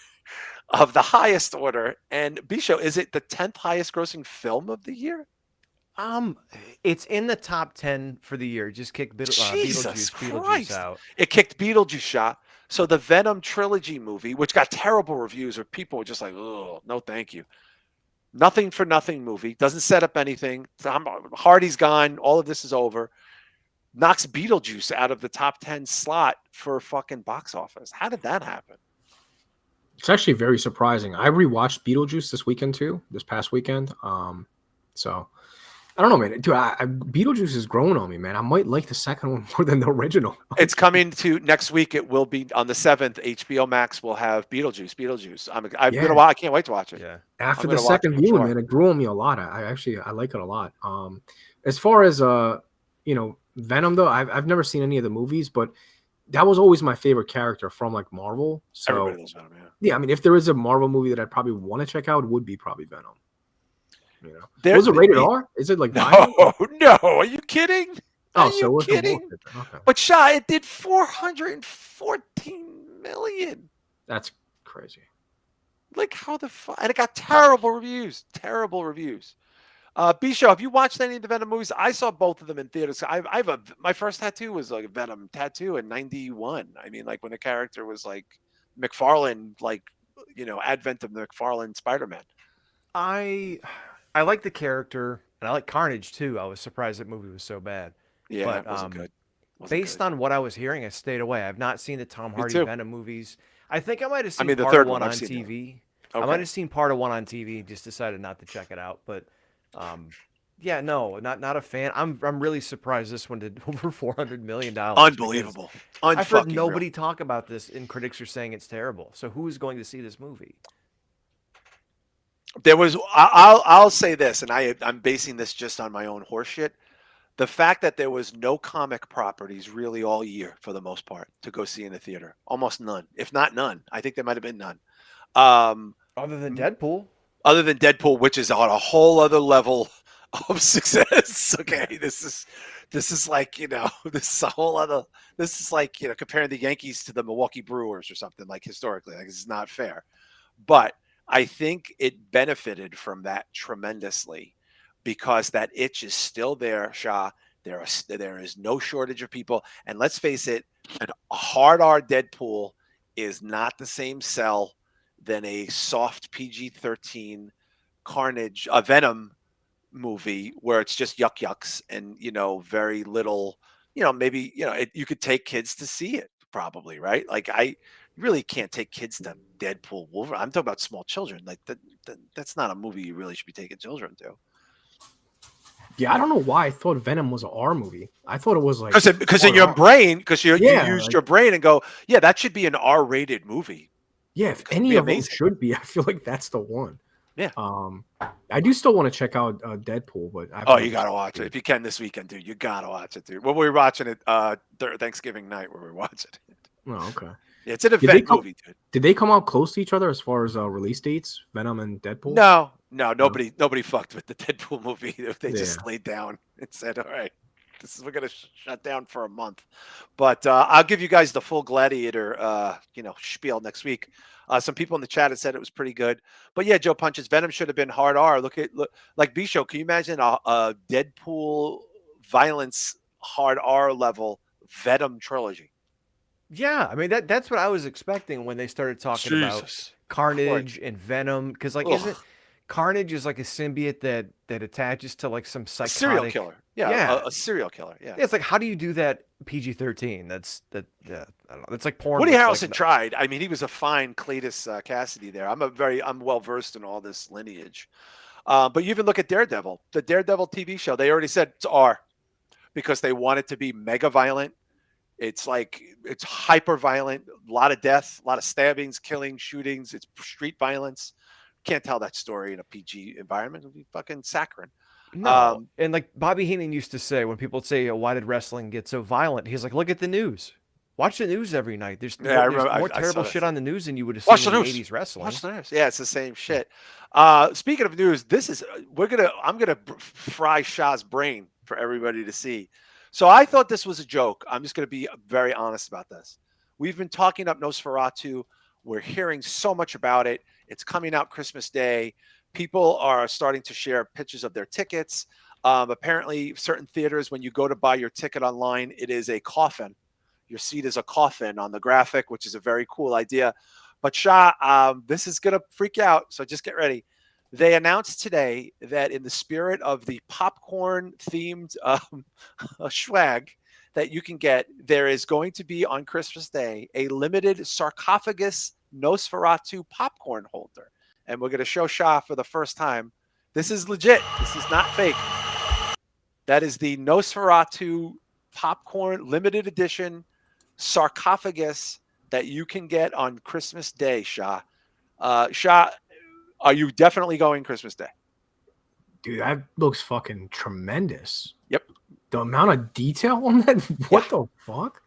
of the highest order. And Bisho, is it the 10th highest grossing film of the year? It's in the top 10 for the year. Just kick Jesus Beetlejuice Christ. out. It kicked Beetlejuice Shah. So the Venom trilogy movie, which got terrible reviews, where people were just like, "Oh, no, thank you." Nothing for nothing movie. Doesn't set up anything. Hardy's gone. All of this is over. Knocks Beetlejuice out of the top 10 slot for fucking box office. How did that happen? It's actually very surprising. I rewatched Beetlejuice this past weekend. So I don't know, man. Dude, Beetlejuice is growing on me, man. I might like the second one more than the original. It's coming to next week. It will be on the 7th. HBO Max will have Beetlejuice. I've been a while. I can't wait to watch it. Yeah. After the second viewing, man, it grew on me a lot. I like it a lot. As far as Venom though, I've never seen any of the movies, but that was always my favorite character from like Marvel. So everybody loves Venom, yeah. I mean, if there is a Marvel movie that I'd probably want to check out, it would be probably Venom. Was it rated R? Is it like violent? No. Are you kidding? Are you kidding? Okay. But Shah, it did 414 million. That's crazy. Like how the fuck? And it got terrible reviews. Terrible reviews. Bisho, have you watched any of the Venom movies? I saw both of them in theaters. My first tattoo was like a Venom tattoo in '91. I mean, like when the character was like McFarlane, like advent of the McFarlane Spider-Man. I like the character, and I like Carnage too. I was surprised that movie was so bad. Yeah, but it wasn't good. Based on what I was hearing, I stayed away. I've not seen the Tom Hardy Venom movies. I think I might have seen the part third of one on I've seen TV. Okay. I might have seen part of one on TV. Just decided not to check it out. But yeah, no, not a fan. I'm really surprised this one did over $400 million. Unbelievable. I've heard nobody talk about this, and critics are saying it's terrible. So who is going to see this movie? There was. I'll say this, and I'm basing this just on my own horseshit. The fact that there was no comic properties really all year, for the most part, to go see in the theater. Almost none, if not none. I think there might have been none. Other than Deadpool. Other than Deadpool, which is on a whole other level of success. Okay, this is like this is a whole other. This is like comparing the Yankees to the Milwaukee Brewers or something, like historically. Like, it's not fair, but I think it benefited from that tremendously, because that itch is still there, Shah. There is no shortage of people. And let's face it, a hard R Deadpool is not the same sell than a soft PG-13 Carnage, a Venom movie where it's just yucks and, very little, maybe, you could take kids to see it probably, right? Like I really can't take kids to Deadpool, Wolverine. I'm talking about small children. Like that's not a movie you really should be taking children to. Yeah, I don't know why I thought Venom was an R movie. I thought it was like because in your brain, because you used your brain and go, yeah, that should be an R-rated movie. Yeah, if any of them should be, I feel like that's the one. Yeah. I do still want to check out Deadpool, but you gotta watch it if you can this weekend, dude. You gotta watch it, dude. Well, we were watching it Thanksgiving night where we were watching it. Oh, okay. Yeah, it's an event movie, dude. Did they come out close to each other as far as release dates? Venom and Deadpool? No, nobody fucked with the Deadpool movie. They just laid down and said, "All right, we're gonna shut down for a month." But I'll give you guys the full Gladiator, spiel next week. Some people in the chat had said it was pretty good, but yeah, Joe Punches, Venom should have been hard R. Look like B-Show. Can you imagine a Deadpool violence hard R level Venom trilogy? Yeah, I mean that's what I was expecting when they started talking about Carnage and Venom, because isn't Carnage is like a symbiote that attaches to like some A psychotic serial killer. Yeah, Yeah. a serial killer. Yeah. Yeah, it's like how do you do that PG-13? Yeah, I don't know. It's like porn. Woody with, Harrelson tried. I mean, he was a fine Cletus Cassidy there. I'm well versed in all this lineage. But you even look at Daredevil, the Daredevil TV show. They already said it's R because they want it to be mega violent. It's hyper violent, a lot of death, a lot of stabbings, killings, shootings. It's street violence. Can't tell that story in a PG environment. It'll be fucking saccharine. No. And like Bobby Heenan used to say when people say, oh, why did wrestling get so violent? He's like, look at the news. Watch the news every night. There's Yeah, I there's remember. more I terrible saw shit that. on the news than you would have seen Watch in the the news. 80s wrestling. Watch the news. Yeah, it's the same shit. Speaking of news, I'm gonna fry Shah's brain for everybody to see. So I thought this was a joke. I'm just gonna be very honest about this. We've been talking up Nosferatu. We're hearing so much about it. It's coming out Christmas Day. People are starting to share pictures of their tickets. Apparently, certain theaters, when you go to buy your ticket online, it is a coffin. Your seat is a coffin on the graphic, which is a very cool idea. But Shah, this is going to freak you out, so just get ready. They announced today that in the spirit of the popcorn-themed swag that you can get, there is going to be on Christmas Day a limited sarcophagus Nosferatu popcorn holder. And we're going to show Shah for the first time. This is legit. This is not fake. That is the Nosferatu popcorn limited edition sarcophagus that you can get on Christmas Day, Shah. Shah, are you definitely going Christmas Day? Dude, that looks fucking tremendous. Yep. The amount of detail on that, what the fuck?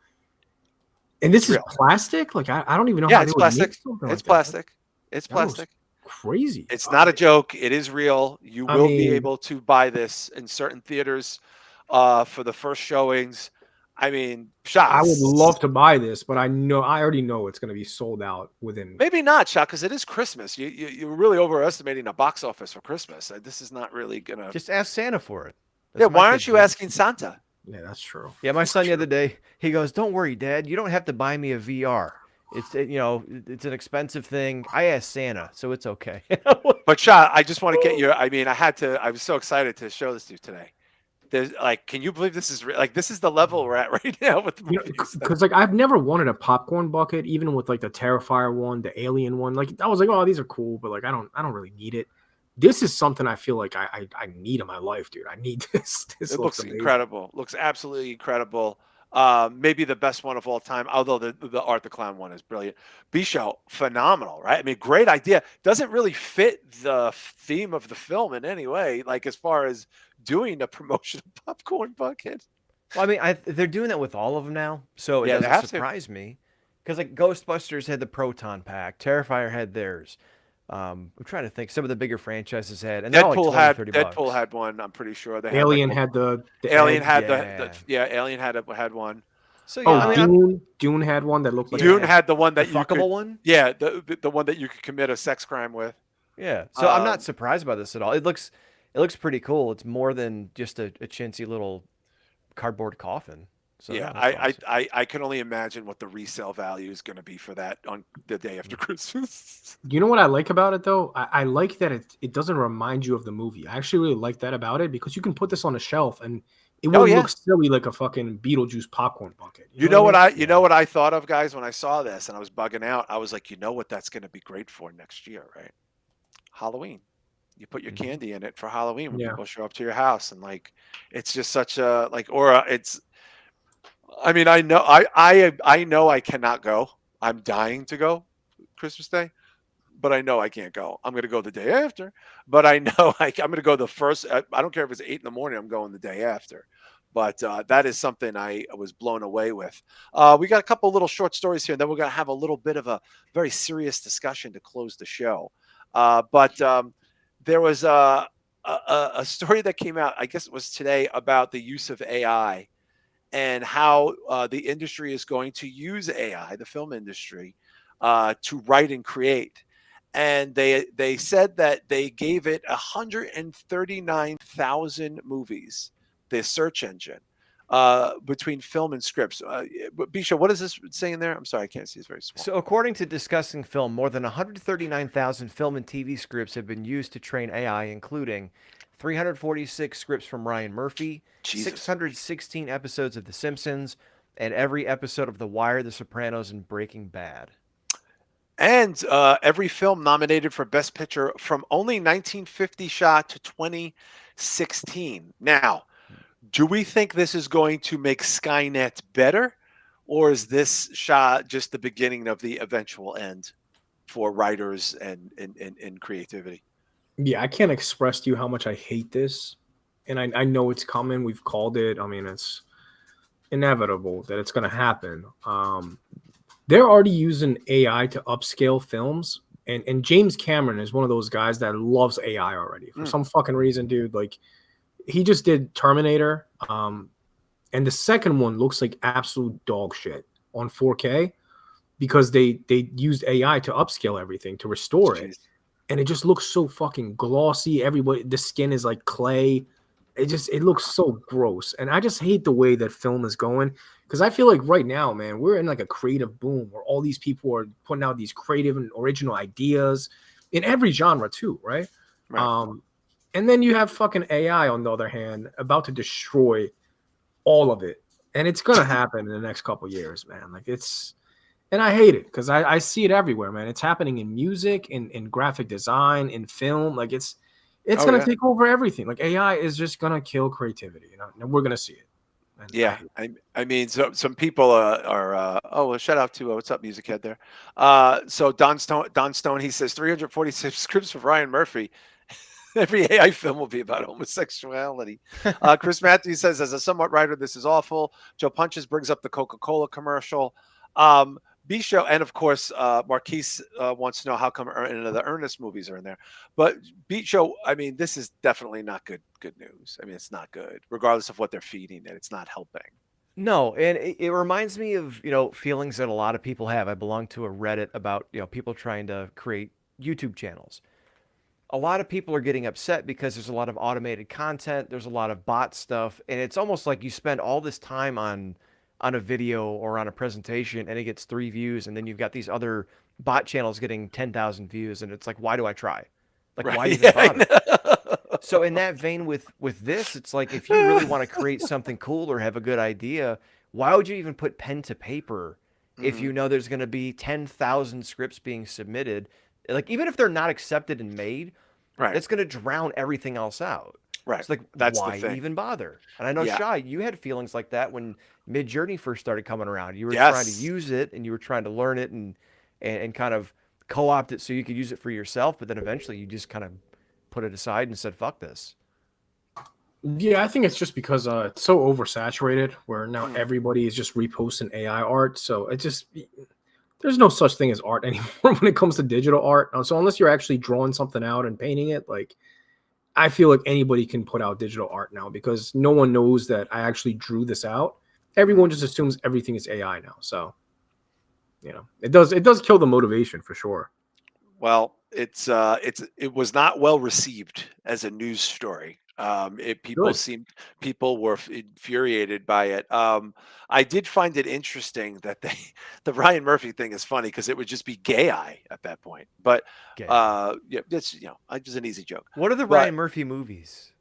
And this is plastic? Like, I don't even know how it's they would plastic. make something It's like plastic. That. It's That looks plastic. crazy. It's not a joke. It is real. You will be able to buy this in certain theaters for the first showings. I mean, Shah, I would love to buy this, but I already know it's going to be sold out within. Maybe not, Shah, because it is Christmas. You're really overestimating the box office for Christmas. This is not really gonna. Just ask Santa for it. Yeah, why aren't you asking Santa? Yeah, that's true. Yeah, my son the other day, he goes, "Don't worry, Dad. You don't have to buy me a VR. It's it's an expensive thing. I asked Santa, so it's okay." But Shah, I just want to get your. I mean, I was so excited to show this to you today. There's can you believe this is this is the level we're at right now with the movies? Because I've never wanted a popcorn bucket, even with like the Terrifier one, the Alien one. Like I was like, oh, these are cool, but like I don't really need it. This is something I feel like I need in my life, dude. I need this. It looks incredible. Looks absolutely incredible. Maybe the best one of all time, although the Art the Clown one is brilliant. B-Show, phenomenal, right? I mean, great idea. Doesn't really fit the theme of the film in any way, like as far as doing a promotion of popcorn bucket. Well, I mean, they're doing that with all of them now, so it doesn't surprise me. Because like Ghostbusters had the Proton Pack, Terrifier had theirs. I'm trying to think. Some of the bigger franchises had, and Deadpool like Deadpool had one. I'm pretty sure they Alien had the Alien had Alien had one. So yeah, Dune had one that looked like Dune had the one that the fuckable one. Yeah, the one that you could commit a sex crime with. Yeah, so I'm not surprised by this at all. It looks pretty cool. It's more than just a chintzy little cardboard coffin. So yeah, awesome. I can only imagine what the resale value is going to be for that on the day after Christmas. You know what I like about it though? I like that it doesn't remind you of the movie. I actually really like that about it because you can put this on a shelf and it won't look silly like a fucking Beetlejuice popcorn bucket. You know what I thought of, guys, when I saw this and I was bugging out. I was like, you know what that's going to be great for next year, right? Halloween. You put your candy in it for Halloween when people show up to your house, and like it's just such a it's. I mean, I know I cannot go. I'm dying to go Christmas Day, but I know I can't go. I'm going to go the day after, but I know I'm going to go the first. I don't care if it's 8 a.m. I'm going the day after. But that is something I was blown away with. We got a couple little short stories here, and then we're going to have a little bit of a very serious discussion to close the show. But there was a story that came out, I guess it was today, about the use of AI and how the industry is going to use AI, the film industry, to write and create. And they said that they gave it 139,000 movies, the search engine, between film and scripts. Bisha, what is this saying there? I'm sorry, I can't see. It's very small. So, according to Discussing Film, more than 139,000 film and TV scripts have been used to train AI, including 346 scripts from Ryan Murphy, Jesus. 616 episodes of The Simpsons, and every episode of The Wire, The Sopranos, and Breaking Bad. And every film nominated for Best Picture from only 1950 Shah to 2016. Now, do we think this is going to make Skynet better, or is this Shah just the beginning of the eventual end for writers and creativity? Yeah, I can't express to you how much I hate this, and I know it's coming. We've called it. I mean, it's inevitable that it's going to happen. They're already using AI to upscale films, and James Cameron is one of those guys that loves AI already for some fucking reason, dude. Like, he just did Terminator, and the second one looks like absolute dog shit on 4K because they used AI to upscale everything to restore it, and it just looks so fucking glossy. Everybody, the skin is like clay. It looks so gross, and I just hate the way that film is going because I feel like right now, man, we're in like a creative boom where all these people are putting out these creative and original ideas in every genre too, right? And then you have fucking AI on the other hand about to destroy all of it, and it's gonna happen in the next couple of years, man. Like and I hate it because I see it everywhere, man. It's happening in music, in graphic design, in film. Like it's going to take over everything. Like AI is just going to kill creativity, and we're going to see it. And Yeah, I mean, so some people are well, shout out to what's up, Music Head there. So Don Stone, he says 346 scripts for Ryan Murphy. Every AI film will be about homosexuality. Chris Matthews says, as a somewhat writer, this is awful. Joe Punches brings up the Coca-Cola commercial. B-Show, and of course, Marquise wants to know how come the Ernest movies are in there. But B-Show, I mean, this is definitely not good news. I mean, it's not good, regardless of what they're feeding it. It's not helping. No, and it reminds me of, feelings that a lot of people have. I belong to a Reddit about, people trying to create YouTube channels. A lot of people are getting upset because there's a lot of automated content, there's a lot of bot stuff, and it's almost like you spend all this time on a video or on a presentation and it gets 3 views, and then you've got these other bot channels getting 10,000 views, and it's like, why do I try? Like, why even bother? So in that vein with this, it's like, if you really want to create something cool or have a good idea, why would you even put pen to paper if you know there's going to be 10,000 scripts being submitted? Like, even if they're not accepted and made, it's going to drown everything else out. Right. It's like, That's why the thing. even bother? And I know, Shah, you had feelings like that when Midjourney first started coming around. You were Yes. trying to use it, and you were trying to learn it and kind of co-opt it so you could use it for yourself, but then eventually you just kind of put it aside and said, fuck this. Yeah, I think it's just because it's so oversaturated where now everybody is just reposting AI art. So it just, there's no such thing as art anymore when it comes to digital art. So unless you're actually drawing something out and painting it, like, I feel like anybody can put out digital art now because no one knows that I actually drew this out. Everyone just assumes everything is AI now. So, it does kill the motivation for sure. Well, it was not well received as a news story. People were infuriated by it. I did find it interesting that the Ryan Murphy thing is funny because it would just be gay eye at that point. But yeah, that's just an easy joke. What are the Ryan Murphy movies?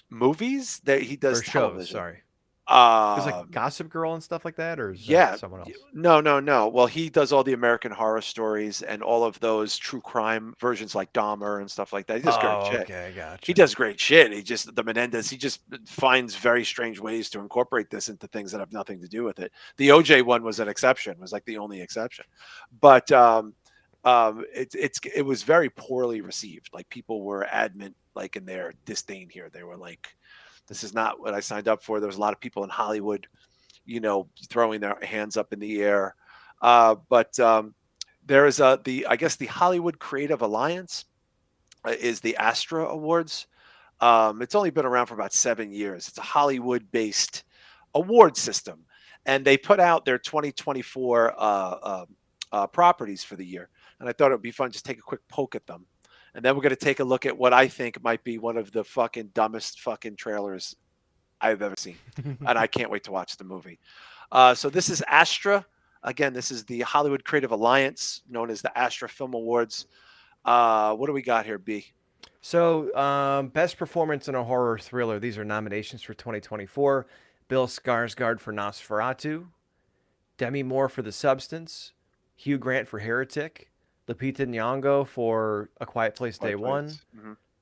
Movies that he does or television. shows? Sorry. It's like Gossip Girl and stuff like that, or is that someone else? No. Well, he does all the American Horror Stories and all of those true crime versions like Dahmer and stuff like that. He does great shit. Okay, gotcha. He does great shit. He just finds very strange ways to incorporate this into things that have nothing to do with it. The OJ one was an exception. Was like the only exception, but it was very poorly received. Like, people were adamant, like, in their disdain here. They were like, this is not what I signed up for. There was a lot of people in Hollywood, throwing their hands up in the air. But there is I guess the Hollywood Creative Alliance is the Astra Awards. It's only been around for about 7 years. It's a Hollywood-based award system, and they put out their 2024 properties for the year. And I thought it would be fun just take a quick poke at them. And then we're going to take a look at what I think might be one of the fucking dumbest fucking trailers I've ever seen, and I can't wait to watch the movie. So this is Astra. Again, this is the Hollywood Creative Alliance, known as the Astra Film Awards. What do we got here, B? So, best performance in a horror thriller. These are nominations for 2024. Bill Skarsgård for Nosferatu, Demi Moore for The Substance, Hugh Grant for Heretic, Lupita Nyong'o for A Quiet Place Day One,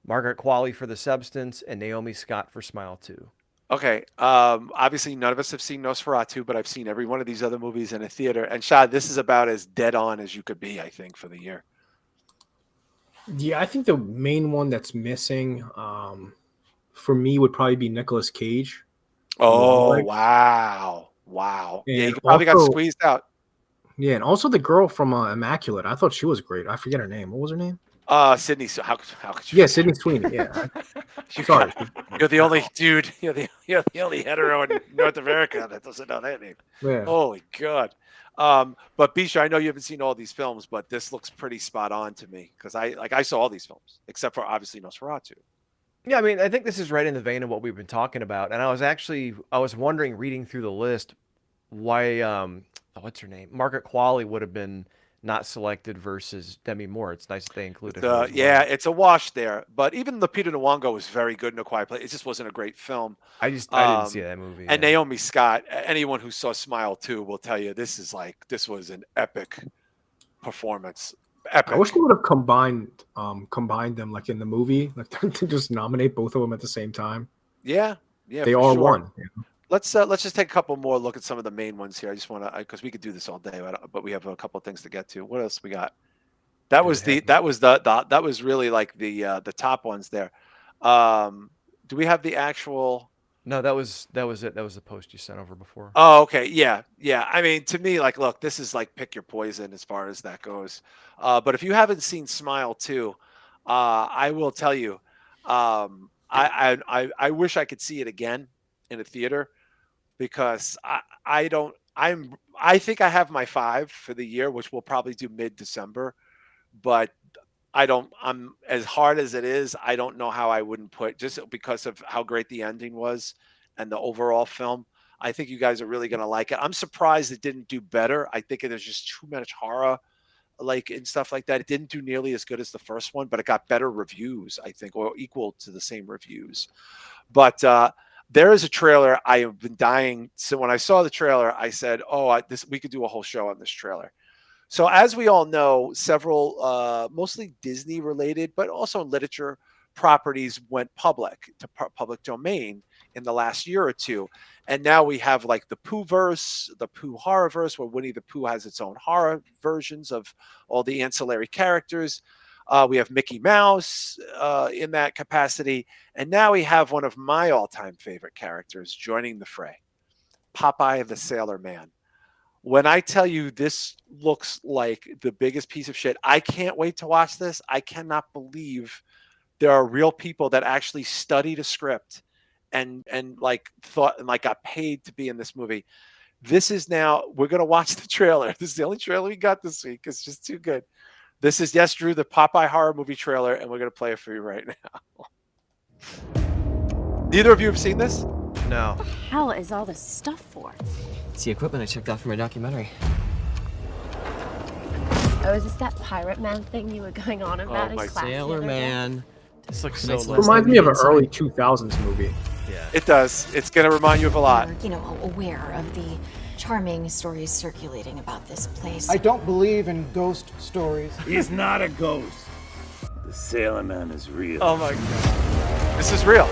Margaret Qualley for The Substance, and Naomi Scott for Smile 2. Okay. Obviously, none of us have seen Nosferatu, but I've seen every one of these other movies in a theater. And Shah, this is about as dead on as you could be, I think, for the year. Yeah, I think the main one that's missing for me would probably be Nicolas Cage. Oh, wow. Wow. And yeah, you probably got also- squeezed out. Yeah, and also the girl from Immaculate. I thought she was great. I forget her name. What was her name? Sydney. So how could you? Yeah, Sydney Sweeney. Yeah. Sorry. You're the only dude. You're the only hetero in North America that doesn't know that name. Yeah. Holy God. But Bisha, I know you haven't seen all these films, but this looks pretty spot on to me because I saw all these films except for obviously Nosferatu. Yeah, I mean, I think this is right in the vein of what we've been talking about. And I was wondering, reading through the list, why, what's her name? Margaret Qualley would have been not selected versus Demi Moore. It's nice that they included her as Yeah, well. it's a wash there. But even Lupita Nyong'o was very good in A Quiet Place. It just wasn't a great film. I didn't see that movie. And yeah. Naomi Scott, anyone who saw Smile 2 will tell you this was an epic performance. Epic. I wish they would have combined them like in the movie, like to just nominate both of them at the same time. Yeah, They for are sure. one. Let's just take a couple more look at some of the main ones here. I just want to, because we could do this all day, but we have a couple of things to get to. What else we got? That was really like the top ones there. Do we have the actual? No, that was it. That was the post you sent over before. Oh, okay. Yeah. I mean, to me, like, look, this is like pick your poison as far as that goes. But if you haven't seen Smile 2, I will tell you, I wish I could see it again in a theater because I think I have my 5 for the year, which we'll probably do mid-December, but I'm as hard as it is. I don't know how I wouldn't put, just because of how great the ending was and the overall film. I think you guys are really going to like it. I'm surprised it didn't do better. I think there's just too much horror, like, and stuff like that. It didn't do nearly as good as the first one, but it got better reviews, I think, or equal to the same reviews. But there is a trailer I have been dying. So when I saw the trailer, I said, we could do a whole show on this trailer. So as we all know, several mostly Disney related, but also literature properties went public to public domain in the last year or two. And now we have like the Pooh-verse, the Pooh horror-verse, where Winnie the Pooh has its own horror versions of all the ancillary characters. We have Mickey Mouse in that capacity. And now we have one of my all-time favorite characters joining the fray, Popeye the Sailor Man. When I tell you this looks like the biggest piece of shit, I can't wait to watch this. I cannot believe there are real people that actually studied a script and like thought and like got paid to be in this movie. This is now, we're going to watch the trailer. This is the only trailer we got this week. It's just too good. This is, yes, Drew, the Popeye horror movie trailer, and we're going to play it for you right now. Neither of you have seen this? No. What the hell is all this stuff for? It's the equipment I checked out for my documentary. Oh, is this that pirate man thing you were going on about in my class? the Sailor other day? Man. This looks so Nice low. little- Reminds me of an Inside. early 2000s movie. Yeah. It does. It's going to remind you of a lot. We're, aware of the charming stories circulating about this place. I don't believe in ghost stories. He's not a ghost. The Sailor Man is real. Oh my god. This is real.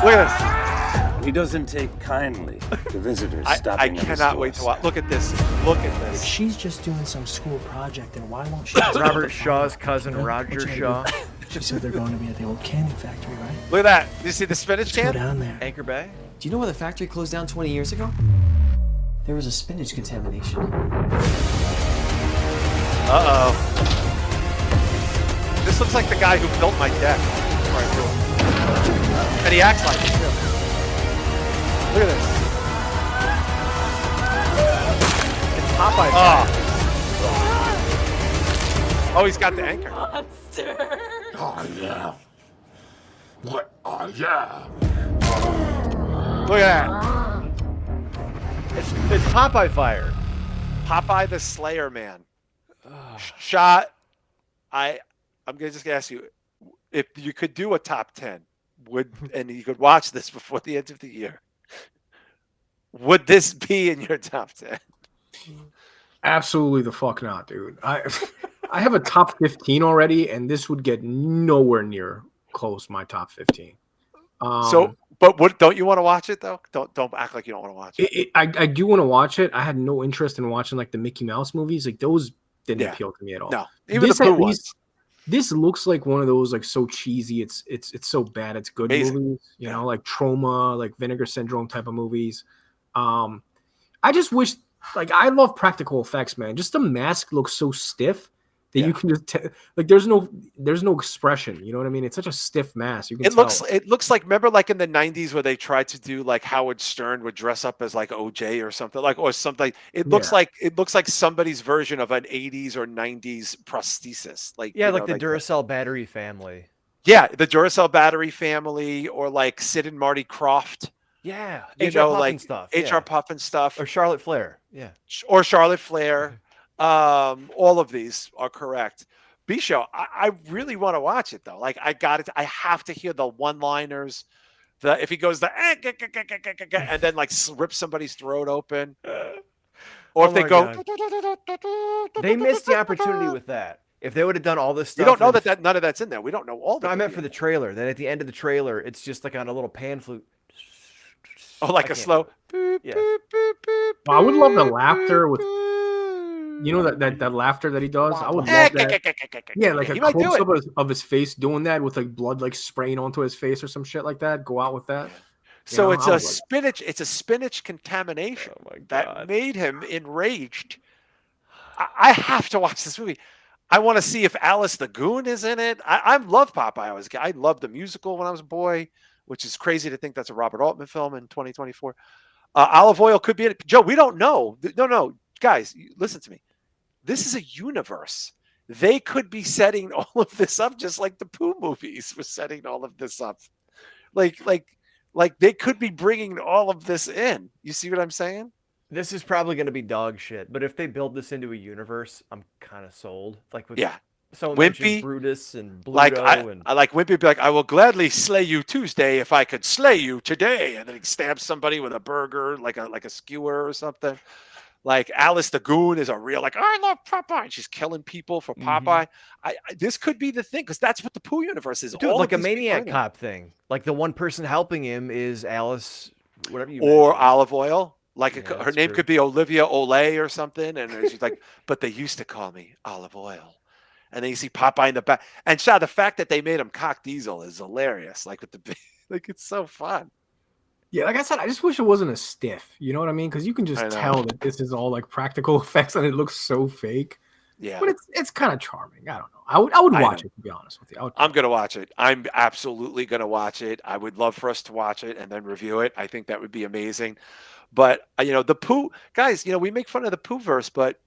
Look at this. He doesn't take kindly to visitors I stopping at his cannot wait to watch. Look at this. Look at If this. she's just doing some school project, then why won't she just Robert Shaw's cousin, Roger Shaw. She said they're going to be at the old canning factory, right? Look at that. You see the spinach Let's go can? down there. Anchor Bay? Do you know why the factory closed down 20 years ago? There was a spinach contamination. Uh-oh. This looks like the guy who built my deck. Before I do it. And he acts like it, too. Look at this. It's Popeye. Oh, he's got the anchor. Monster! Oh, yeah. what I am. Look at that. It's Popeye fire. Popeye the Slayer Man. Shah, I'm just gonna ask you, if you could do a top 10, and you could watch this before the end of the year, would this be in your top 10? Absolutely the fuck not, dude. I have a top 15 already, and this would get nowhere near close my top 15. But don't you want to watch it though? Don't act like you don't want to watch it. I do want to watch it. I had no interest in watching like the Mickey Mouse movies. Like those didn't appeal to me at all. No, even this, the Pooh ones. This looks like one of those like so cheesy. It's so bad. It's good Amazing. movies. You know, like Trauma, like Vinegar Syndrome type of movies. I just wish, like, I love practical effects, man. Just the mask looks so stiff that you can just like there's no expression. You know what I mean? It's such a stiff mask. You can tell. It looks like, remember like in the 90s where they tried to do like Howard Stern would dress up as like OJ or something, like, or something. It looks like somebody's version of an 80s or 90s prosthesis. Like, Yeah, like the Duracell battery family. Yeah, the Duracell battery family, or like Sid and Marty Croft. Yeah, you know, like stuff. HR Puffin stuff, or Charlotte Flair. Yeah, or Charlotte Flair. All of these are correct. B-Show, I really want to watch it though. Like, I have to hear the one-liners. If he goes and then like rips somebody's throat open, or if they go, they missed the opportunity with that. If they would have done all this stuff, you don't know that none of that's in there. We don't know all. I meant for the trailer. Then at the end of the trailer, it's just like on a little pan flute. Oh, like a slow. Yeah. I would love the laughter with. You know that laughter that he does? I would love that. Yeah, like a close-up of his face doing that with like blood like spraying onto his face or some shit like that. Go out with that. So it's a spinach. It's a spinach contamination that made him enraged. I have to watch this movie. I want to see if Alice the Goon is in it. I love Popeye. I loved the musical when I was a boy, which is crazy to think that's a Robert Altman film in 2024. Olive Oil could be in it. Joe, we don't know. No, guys, listen to me. This is a universe. They could be setting all of this up just like the Pooh movies were setting all of this up. Like they could be bringing all of this in. You see what I'm saying? This is probably going to be dog shit, but if they build this into a universe, I'm kind of sold. Like with someone mentioned Brutus and Bluto, I like Wimpy be like, I will gladly slay you Tuesday if I could slay you today, and then he stabs somebody with a burger, like a skewer or something. Like Alice the Goon is a real like, I love Popeye, and she's killing people for Popeye. This could be the thing, because that's what the Pooh universe is. Dude, like a Maniac Cop thing. Like the one person helping him is Alice, whatever you or mentioned. Olive Oil. Like her name could be Olivia Olay or something, and she's like, but they used to call me Olive Oil. And then you see Popeye in the back. And Shah, the fact that they made him Cock Diesel is hilarious. Like with the like, it's so fun. Yeah, like I said, I just wish it wasn't as stiff. You know what I mean? Because you can just tell that this is all like practical effects, and it looks so fake. Yeah, but it's kind of charming. I don't know. I would watch it, to be honest with you. I'm gonna watch it. I'm absolutely gonna watch it. I would love for us to watch it and then review it. I think that would be amazing. But the Pooh guys, we make fun of the Pooh-verse, but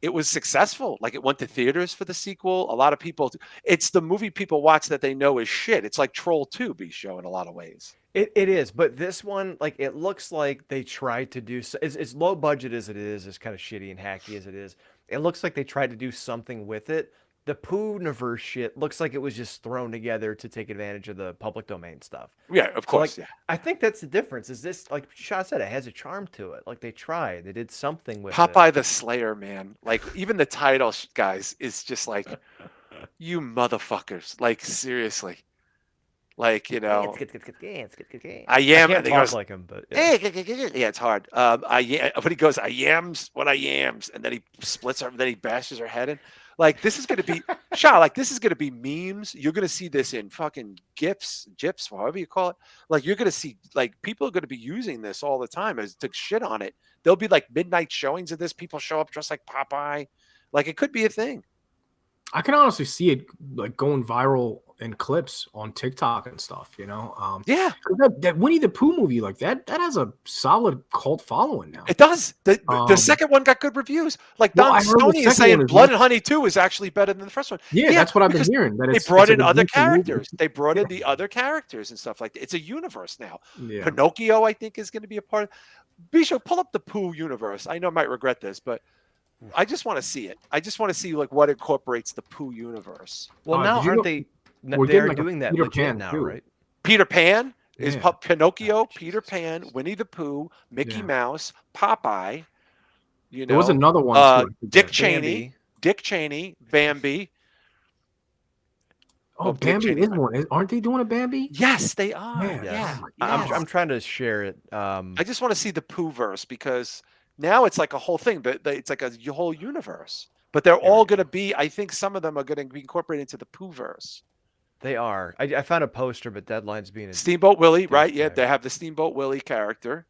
it was successful. Like, it went to theaters for the sequel. A lot of people. It's the movie people watch that they know is shit. It's like Troll 2 B-Show in a lot of ways. It is, but this one, like, it looks like they tried to do as low budget as it is, as kind of shitty and hacky as it is. It looks like they tried to do something with it. The Pooh-niverse shit looks like it was just thrown together to take advantage of the public domain stuff. Yeah, of course. Like, I think that's the difference. Is this, like Shah said, it has a charm to it. Like, they tried, they did something with Popeye the Slayer Man. Like, even the title, guys, is just like, you motherfuckers. Like, seriously. Like, I am. I can't talk like him, but yeah, it's hard. But he goes, I yams what I yams, and then he splits her, then he bashes her head in. Like, this is gonna be Shah. Like, this is gonna be memes. You're gonna see this in fucking GIFs, however you call it. Like, you're gonna see, like, people are gonna be using this all the time as to shit on it. There'll be like midnight showings of this. People show up dressed like Popeye. Like, it could be a thing. I can honestly see it like going viral in clips on TikTok and stuff. Yeah, that Winnie the Pooh movie, like that has a solid cult following now. it does. The Um, second one got good reviews. Like well, Don I heard the Stoney is second saying one is Blood much- and Honey 2 is actually better than the first one. Yeah, that's what I've been because hearing. That they it's brought like in a other decent movie. characters. They brought in the other characters and stuff like that. It's a universe now. Yeah. Pinocchio, I think, is going to be a part of. Bisho, pull up the Pooh universe. I know I might regret this, but I just want to see it. I just want to see like what incorporates the Pooh universe. Well, now did you aren't know- they? we're They getting are like a doing that Peter legit Pan, now, too. right? Peter Pan is Yeah. Pinocchio, Oh, Peter Jesus Pan, Christ. Winnie the Pooh, Mickey Yeah. Mouse, Popeye. There was another one too. I Dick forget. Cheney, Bambi. Oh, Well, Dick Bambi Cheney is might- one. Aren't they doing a Bambi? Yes, they are. Yeah. Yeah, Oh my yes. I'm trying to share it. I just want to see the Pooh verse because now it's like a whole thing, but it's like a whole universe. But they're all going to be. I think some of them are going to be incorporated into the Pooh verse. They are. I found a poster, but Deadline's being a Steamboat Willie, right? Yeah, douchebag. they have the Steamboat Willie character.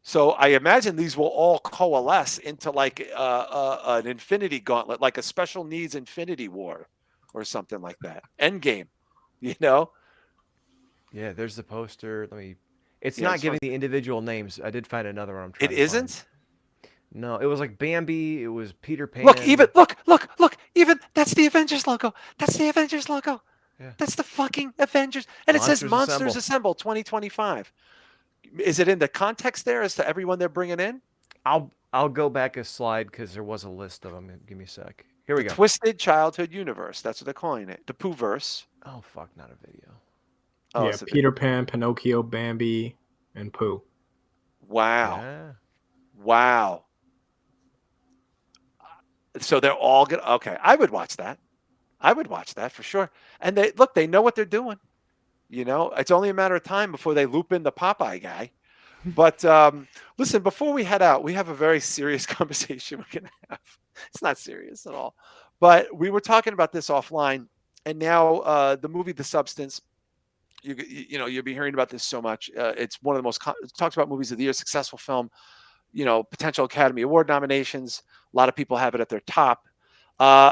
So I imagine these will all coalesce into like an Infinity Gauntlet, like a Special Needs Infinity War, or something like that. Endgame, you know. Yeah, there's the poster. It's Yeah, not it's giving fun. the individual names. I did find another one. I'm trying. It to find. isn't. No, it was like Bambi. It was Peter Pan. Look, look. Even that's the Avengers logo. That's the Avengers logo. Yeah. That's the fucking Avengers, and it says Monsters Monsters Assemble 2025. Is it in the context there as to everyone they're bringing in? I'll go back a slide because there was a list of them. Give me a sec. Here we go. Twisted Childhood Universe. That's what they're calling it. The Pooh-verse. Oh fuck, not a video. Oh, Yeah, it's a Peter Pan, Pinocchio, Bambi, and Pooh. Wow. Yeah. Wow. So they're all good. Okay, I would watch that. I would watch that for sure. And they know what they're doing. You know, it's only a matter of time before they loop in the Popeye guy. But listen, before we head out, we have a very serious conversation we're gonna have. It's not serious at all, but we were talking about this offline, and now the movie The Substance. You know, you'll be hearing about this so much. It's one of the most talked about movies of the year, successful film. You know, potential Academy Award nominations. A lot of people have it at their top.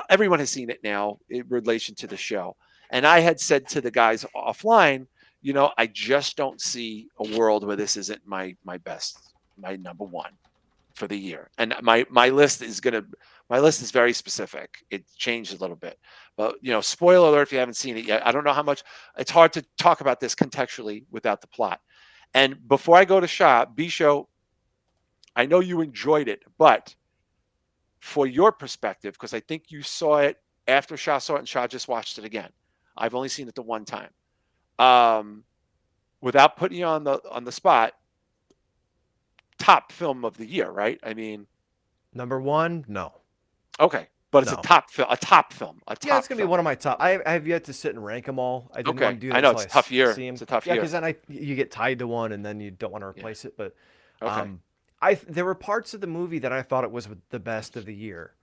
Everyone has seen it now in relation to the show. And I had said to the guys offline, you know, I just don't see a world where this isn't my best, my number one for the year. And my list is very specific. It changed a little bit. But, you know, spoiler alert if you haven't seen it yet. I don't know how much. It's hard to talk about this contextually without the plot. And before I go to Shah, Bisho, I know you enjoyed it, but for your perspective, because I think you saw it after Shah saw it and Shah just watched it again. I've only seen it the one time. Without putting you on the spot, top film of the year, right? I mean, Number one, no. okay, but it's No. a top film. Yeah, it's gonna be one of my top. I have yet to sit and rank them all. I didn't Okay. want to do that. I know, until it's a tough year. see 'em. It's a tough yeah, year. because then you get tied to one and then you don't want to replace it. But Okay. there were parts of the movie that I thought it was the best of the year,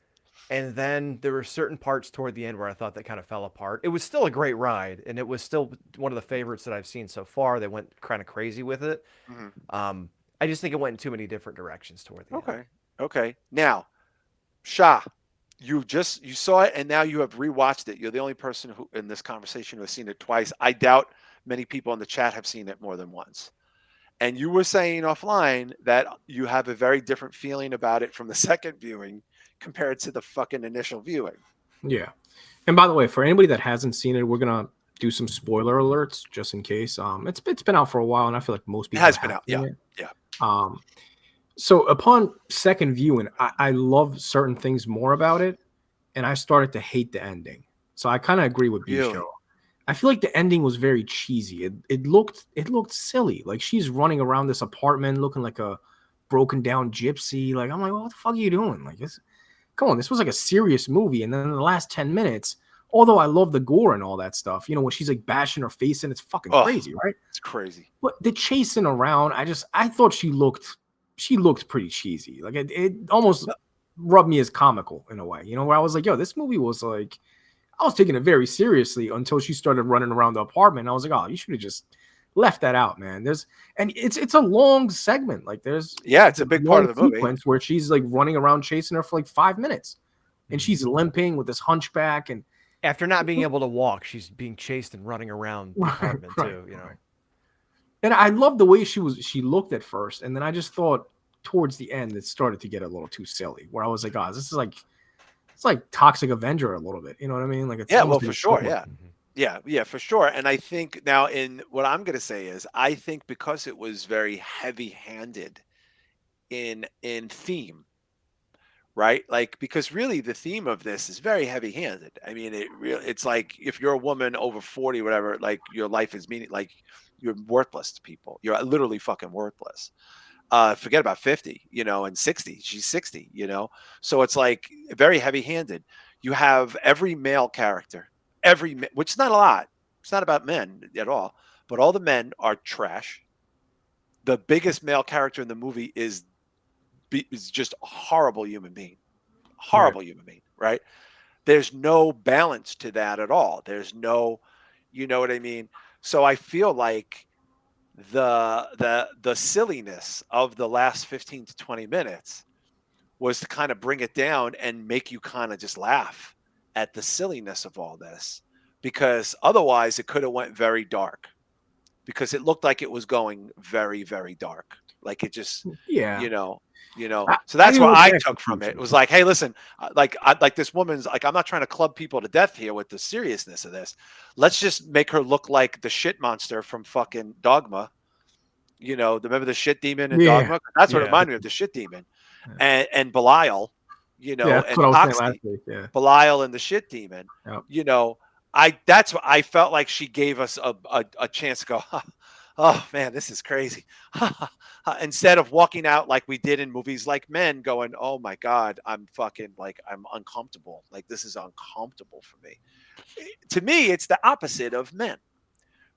and then there were certain parts toward the end where I thought that kind of fell apart. It was still a great ride, and it was still one of the favorites that I've seen so far. They went kind of crazy with it. Mhm. I just think it went in too many different directions toward the end. Okay. Now, Shah, you saw it and now you have rewatched it. You're the only person who in this conversation who has seen it twice. I doubt many people in the chat have seen it more than once. And you were saying offline that you have a very different feeling about it from the second viewing compared to the fucking initial viewing. Yeah. And by the way, for anybody that hasn't seen it, we're gonna do some spoiler alerts just in case. It's been out for a while, and I feel like most people has have been out. seen Yeah. it. So upon second viewing, I love certain things more about it, and I started to hate the ending. So I kind of agree with Really? Bisho. I feel like the ending was very cheesy. It looked silly. Like she's running around this apartment looking like a broken down gypsy. Like I'm like, what the fuck are you doing? Like this, come on, this was like a serious movie. And then in the last 10 minutes, although I love the gore and all that stuff, you know, when she's like bashing her face in, it's fucking crazy, right? It's crazy. But the chasing around, I thought she looked pretty cheesy. Like it almost rubbed me as comical in a way, you know, where I was like, yo, this movie was like, I was taking it very seriously until she started running around the apartment. I was like, oh, you should have just left that out, man. It's a long segment. Like it's a big part of the movie where she's like running around chasing her for like 5 minutes. and she's limping with this hunchback, and After not being able to walk, she's being chased and running around the apartment too. You know. right. And I love the way she looked at first, and then I just thought towards the end it started to get a little too silly. Where I was like, "Oh, this is like it's like Toxic Avenger a little bit." You know what I mean? Like it's Yeah, well, almost for sure. equivalent. Yeah, for sure. And I think now, in what I'm going to say is, I think because it was very heavy-handed in theme, right? Like, because really the theme of this is very heavy-handed. I mean, it's like if you're a woman over 40, whatever, like your life is meaning, like you're worthless to people. You're literally fucking worthless. Forget about 50, and 60. She's 60, So it's like very heavy-handed. You have every male character, which is not a lot. It's not about men at all, but all the men are trash. The biggest male character in the movie is just a horrible human being. Horrible human being, right? There's no balance to that at all. There's no, you know what I mean? So I feel like the silliness of the last 15 to 20 minutes was to kind of bring it down and make you kind of just laugh at the silliness of all this, because otherwise it could have went very dark, because it looked like it was going very, very dark. Like it just, Yeah. So that's what I didn't took from it. It was like, hey, listen, like this woman's like, I'm not trying to club people to death here with the seriousness of this. Let's just make her look like the shit monster from fucking Dogma. Remember the shit demon in Dogma? That's what it reminded me of, the shit demon. And Belial, that's and what I was saying Toxie, last week. Yeah. Belial and the shit demon. Yep. That's what I felt like she gave us a chance to go, oh man, this is crazy. Instead of walking out like we did in movies like Men, going, oh my God, I'm uncomfortable. Like this is uncomfortable for me. To me, it's the opposite of Men,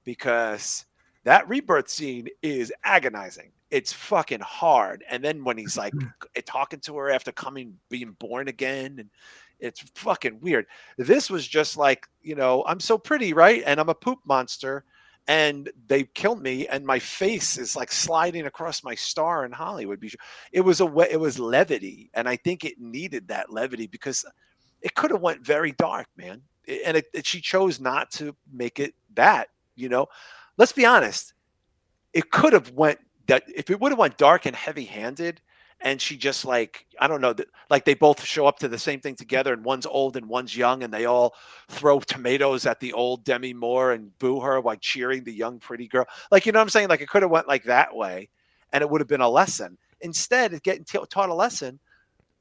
because that rebirth scene is agonizing. It's fucking hard. And then when he's like talking to her after being born again, and it's fucking weird. This was just like, I'm so pretty, right? And I'm a poop monster, and they killed me, and my face is like sliding across my star in Hollywood. It was levity, and I think it needed that levity, because it could have went very dark, man. And she chose not to make it that. Let's be honest. It could have went that if it would have went dark and heavy-handed, and she just like, I don't know, like they both show up to the same thing together, and one's old and one's young, and they all throw tomatoes at the old Demi Moore and boo her while cheering the young pretty girl. Like, you know what I'm saying? Like it could have went like that way, and it would have been a lesson. Instead of getting taught a lesson,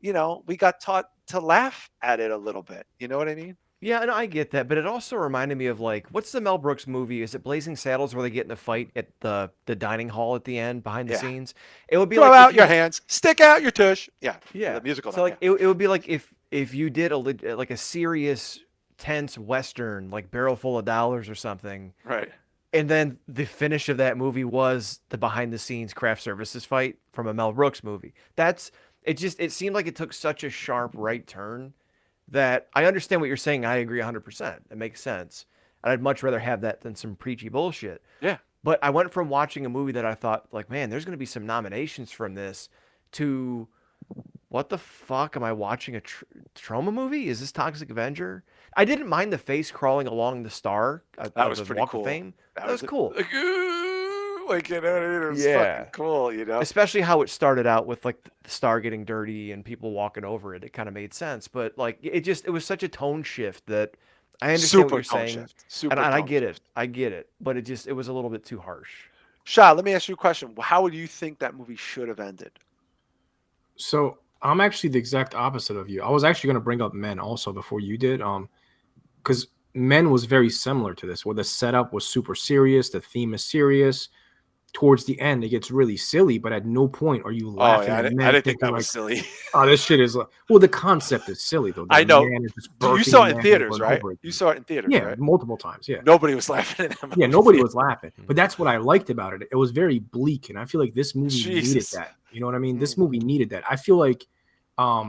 we got taught to laugh at it a little bit. You know what I mean? Yeah, and I get that, but it also reminded me of like, what's the Mel Brooks movie? Is it Blazing Saddles, where they get in a fight at the dining hall at the end behind the scenes? It would be throw like out your hands, stick out your tush. Yeah, yeah. The musical. So like, it would be like if you did like a serious, tense Western, like Barrel Full of Dollars or something, right? And then the finish of that movie was the behind the scenes craft services fight from a Mel Brooks movie. It seemed like it took such a sharp right turn that I understand what you're saying. I agree 100%. It makes sense. And I'd much rather have that than some preachy bullshit. Yeah. But I went from watching a movie that I thought like, man, there's going to be some nominations from this, to what the fuck am I watching, a trauma movie? Is this Toxic Avenger? I didn't mind the face crawling along the star. That was pretty Walk cool. Of Fame. That was cool. Like, it was fucking cool, Especially how it started out with like the star getting dirty and people walking over it. It kind of made sense, but like it was such a tone shift that I understand what you're saying. And I get it. I get it, but it was a little bit too harsh. Shah, let me ask you a question. How would you think that movie should have ended? So I'm actually the exact opposite of you. I was actually going to bring up Men also before you did, because Men was very similar to this, where the setup was super serious, the theme is serious. Towards the end, it gets really silly, but at no point are you laughing. I didn't think that was silly. Oh, this shit is well. The concept is silly though. I know. You saw it in theaters, right? You saw it in theaters, yeah, right? multiple times. Yeah, nobody was laughing at that. Yeah, nobody was laughing. But that's what I liked about it. It was very bleak, and I feel like this movie needed that. You know what I mean? This movie needed that. I feel like, what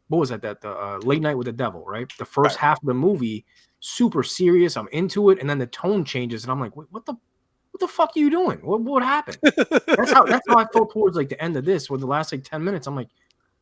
was that? The Late Night with the Devil, right? The first half of the movie, super serious. I'm into it, and then the tone changes, and I'm like, wait, what the fuck are you doing? What happened? That's how I felt towards like the end of this. With the last like 10 minutes, I'm like,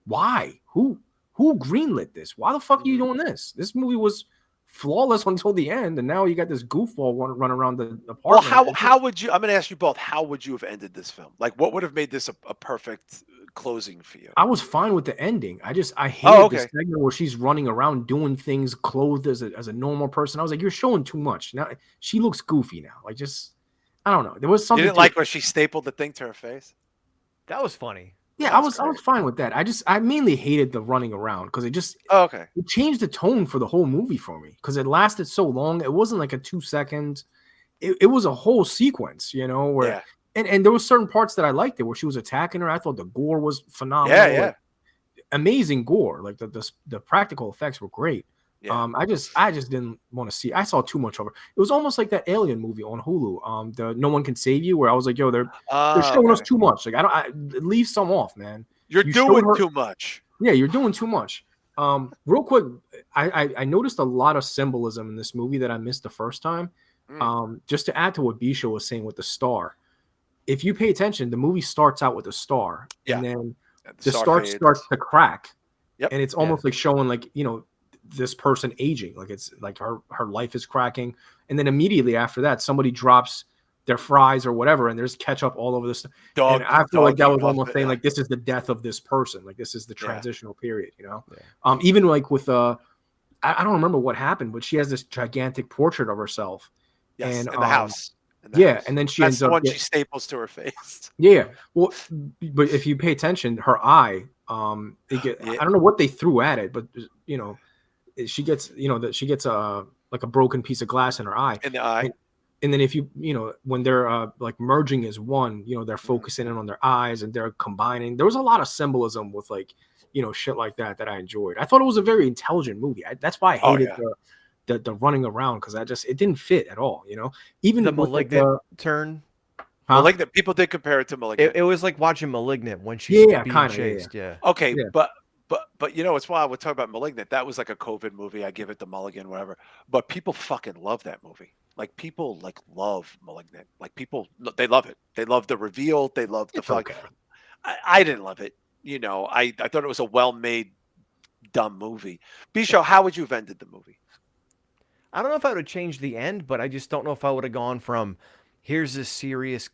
why? Who? who greenlit this? Why the fuck are you doing this? This movie was flawless until the end, and now you got this goofball run around the apartment. Well, how would you? I'm going to ask you both. How would you have ended this film? Like, what would have made this a perfect closing for you? I was fine with the ending. I hated okay. the segment where she's running around doing things clothed as a normal person. I was like, you're showing too much. Now she looks goofy now. Like, just I don't know. There was something. You didn't like where she stapled the thing to her face? That was funny. Yeah, I was fine with that. I mainly hated the running around because it changed the tone for the whole movie for me because it lasted so long. It wasn't like a 2 seconds. It was a whole sequence, where and there was certain parts that I liked it where she was attacking her. I thought the gore was phenomenal. Yeah. Like, amazing gore. Like the practical effects were great. Yeah. I just didn't want to see. I saw too much of it. It was almost like that Alien movie on Hulu. The No One Can Save You, where I was like, yo, they're showing us too much. Like I leave some off, man. You're doing too much. Yeah, you're doing too much. Real quick, I noticed a lot of symbolism in this movie that I missed the first time. Just to add to what Bisha was saying with the star, if you pay attention, the movie starts out with a star, and then the star starts to crack, and it's almost like showing like this person aging, like it's like her life is cracking, and then immediately after that somebody drops their fries or whatever and there's ketchup all over this and I feel like that was almost saying like this is the death of this person, like this is the transitional period, even like with I don't remember what happened, but she has this gigantic portrait of herself in the house. And then she That's ends the up one she staples to her face. Well, but if you pay attention, her eye, I don't know what they threw at it, but she gets she gets like a broken piece of glass in her eye, in the eye, and then if you when they're like merging as one, they're focusing in on their eyes and they're combining. There was a lot of symbolism with like shit like that I enjoyed. I thought it was a very intelligent movie. That's why I hated the running around, because it didn't fit at all. Even the Malignant turn. Malignant, people did compare it to Malignant. It was like watching Malignant when she's being chased. Okay, but it's wild. We're talking about Malignant. That was like a COVID movie. I give it the mulligan, whatever. But people fucking love that movie. Like people love Malignant. Like people, they love it. They love the reveal. They love the fuck. Okay. I didn't love it. I thought it was a well-made, dumb movie. Bisho, how would you have ended the movie? I don't know if I would have changed the end, but I just don't know if I would have gone from here's this serious,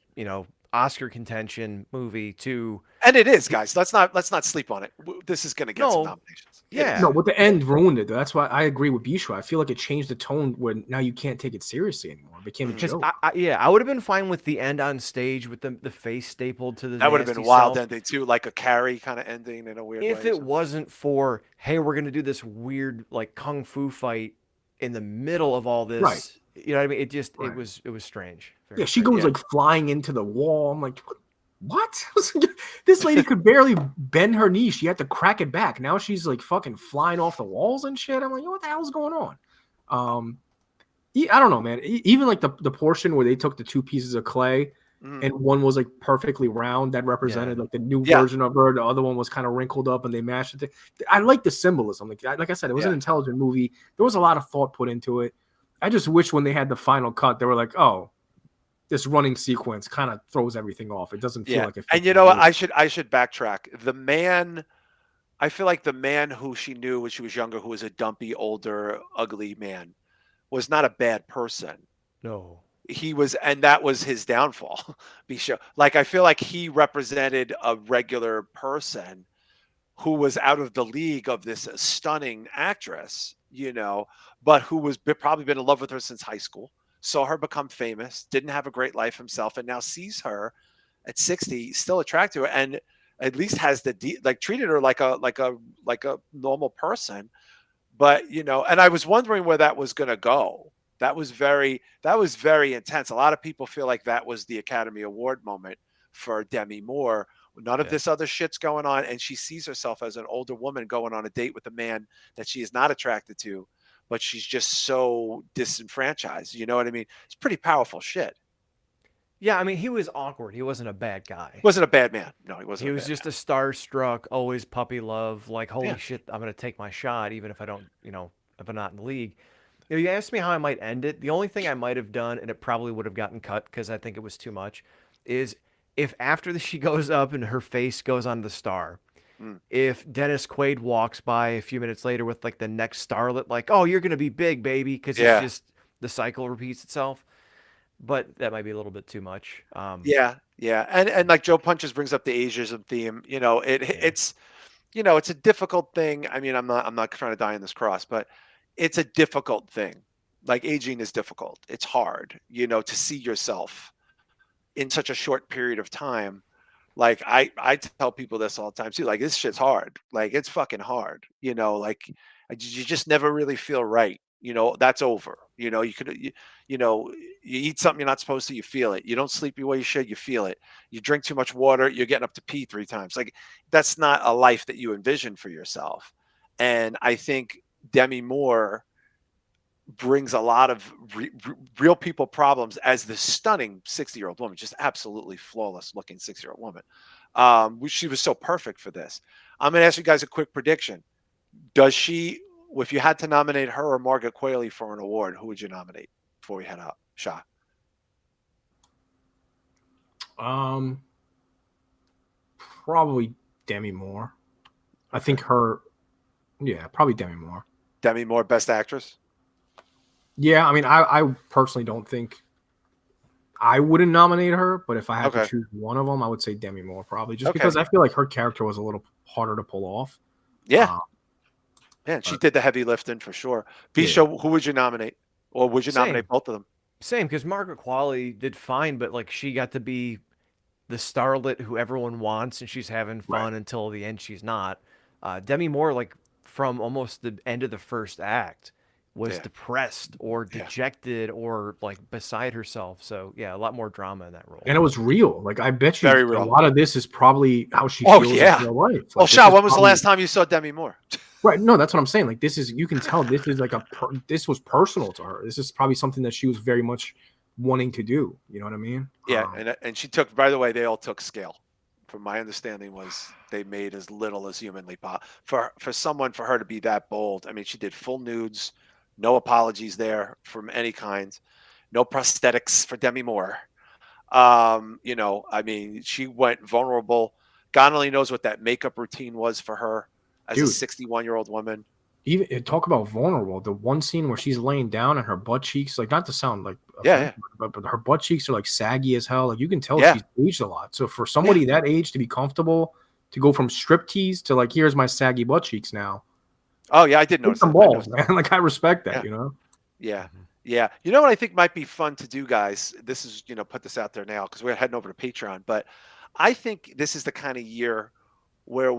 Oscar contention movie to, and it is, guys. Let's not sleep on it. This is going to get some nominations. Yeah. No, but the end ruined it. That's why I agree with Bisho. I feel like it changed the tone where now you can't take it seriously anymore. It became a joke. I would have been fine with the end on stage with the face stapled to the. That would have been a wild ending too, like a Carrie kind of ending in a weird way. If it wasn't for, hey, we're going to do this weird like kung fu fight in the middle of all this. Right. You know what I mean? It just it was strange. Very she goes like flying into the wall. I'm like, what? This lady could barely bend her knee. She had to crack it back. Now she's like fucking flying off the walls and shit. I'm like, what the hell's going on? I don't know, man. Even like the portion where they took the two pieces of clay and one was like perfectly round, that represented like the new version of her. The other one was kind of wrinkled up and they mashed it. I like the symbolism. Like I said, it was an intelligent movie. There was a lot of thought put into it. I just wish when they had the final cut, they were like, oh, this running sequence kind of throws everything off. It doesn't feel like it. And you know what? I should backtrack. The man, I feel like the man who she knew when she was younger, who was a dumpy, older, ugly man, was not a bad person. No. He was, and that was his downfall. Like, I feel like he represented a regular person who was out of the league of this stunning actress, but who was probably been in love with her since high school, saw her become famous, didn't have a great life himself, and now sees her at 60, still attracted to her, and at least has treated her like a normal person. But, and I was wondering where that was going to go. That was very intense. A lot of people feel like that was the Academy Award moment for Demi Moore. None of this other shit's going on, and she sees herself as an older woman going on a date with a man that she is not attracted to, but she's just so disenfranchised. You know what I mean? It's pretty powerful shit. Yeah, I mean, he was awkward. He wasn't a bad guy. He wasn't a bad man. No, he wasn't. He was just a starstruck, always puppy love. Like, holy shit, I'm going to take my shot, even if I don't, if I'm not in the league. You asked me how I might end it. The only thing I might have done, and it probably would have gotten cut because I think it was too much, is if after she goes up and her face goes on the star, Mm. if Dennis Quaid walks by a few minutes later with like the next starlet, like, oh, you're gonna be big, baby, because it's Yeah. just the cycle repeats itself. But that might be a little bit too much. Yeah. Yeah. And like Joe Punches brings up the ageism theme. It's it's a difficult thing. I mean, I'm not trying to die on this cross, but it's a difficult thing. Like aging is difficult. It's hard, to see yourself in such a short period of time. Like I tell people this all the time too. Like this shit's hard. Like it's fucking hard. Like you just never really feel right. That's over. You eat something you're not supposed to, you feel it. You don't sleep the way you should, you feel it. You drink too much water, you're getting up to pee 3 times. Like that's not a life that you envision for yourself. And I think Demi Moore brings a lot of real people problems as the stunning 60-year-old woman, just absolutely flawless looking 60-year-old woman. She was so perfect for this. I'm going to ask you guys a quick prediction. If you had to nominate her or Margaret Qualley for an award, who would you nominate before we head out? Shah. Probably Demi Moore. I think probably Demi Moore. Demi Moore, Best Actress? Yeah, I mean, I personally don't think I wouldn't nominate her, but if I had to choose one of them, I would say Demi Moore probably, just because I feel like her character was a little harder to pull off. Yeah. Yeah, she did the heavy lifting for sure. Bisho, who would you nominate? Or would you nominate both of them? Same, because Margaret Qualley did fine, but like she got to be the starlet who everyone wants, and she's having fun until the end. She's not. Demi Moore, like from almost the end of the first act, was depressed or dejected or like beside herself. So yeah, a lot more drama in that role. And it was real. Like I bet you Very real. a lot of this is probably how she feels in real life. Like, well, Shah, when was the last time you saw Demi Moore? Right. No, that's what I'm saying. Like you can tell this is like this was personal to her. This is probably something that she was very much wanting to do. You know what I mean? Yeah. And she took, by the way, they all took scale. From my understanding was they made as little as humanly possible for her to be that bold. I mean, she did full nudes, no apologies there from any kind, no prosthetics for Demi Moore. I mean, she went vulnerable. God only knows what that makeup routine was for her as a 61-year-old woman. Even talk about vulnerable. The one scene where she's laying down and her butt cheeks, like not to sound like but her butt cheeks are like saggy as hell. Like you can tell she's aged a lot. So for somebody that age to be comfortable to go from striptease to like, here's my saggy butt cheeks now. Oh yeah, I did notice some balls, man. Like I respect that, Yeah. Yeah. You know what I think might be fun to do, guys? This is, put this out there now because we're heading over to Patreon, but I think this is the kind of year where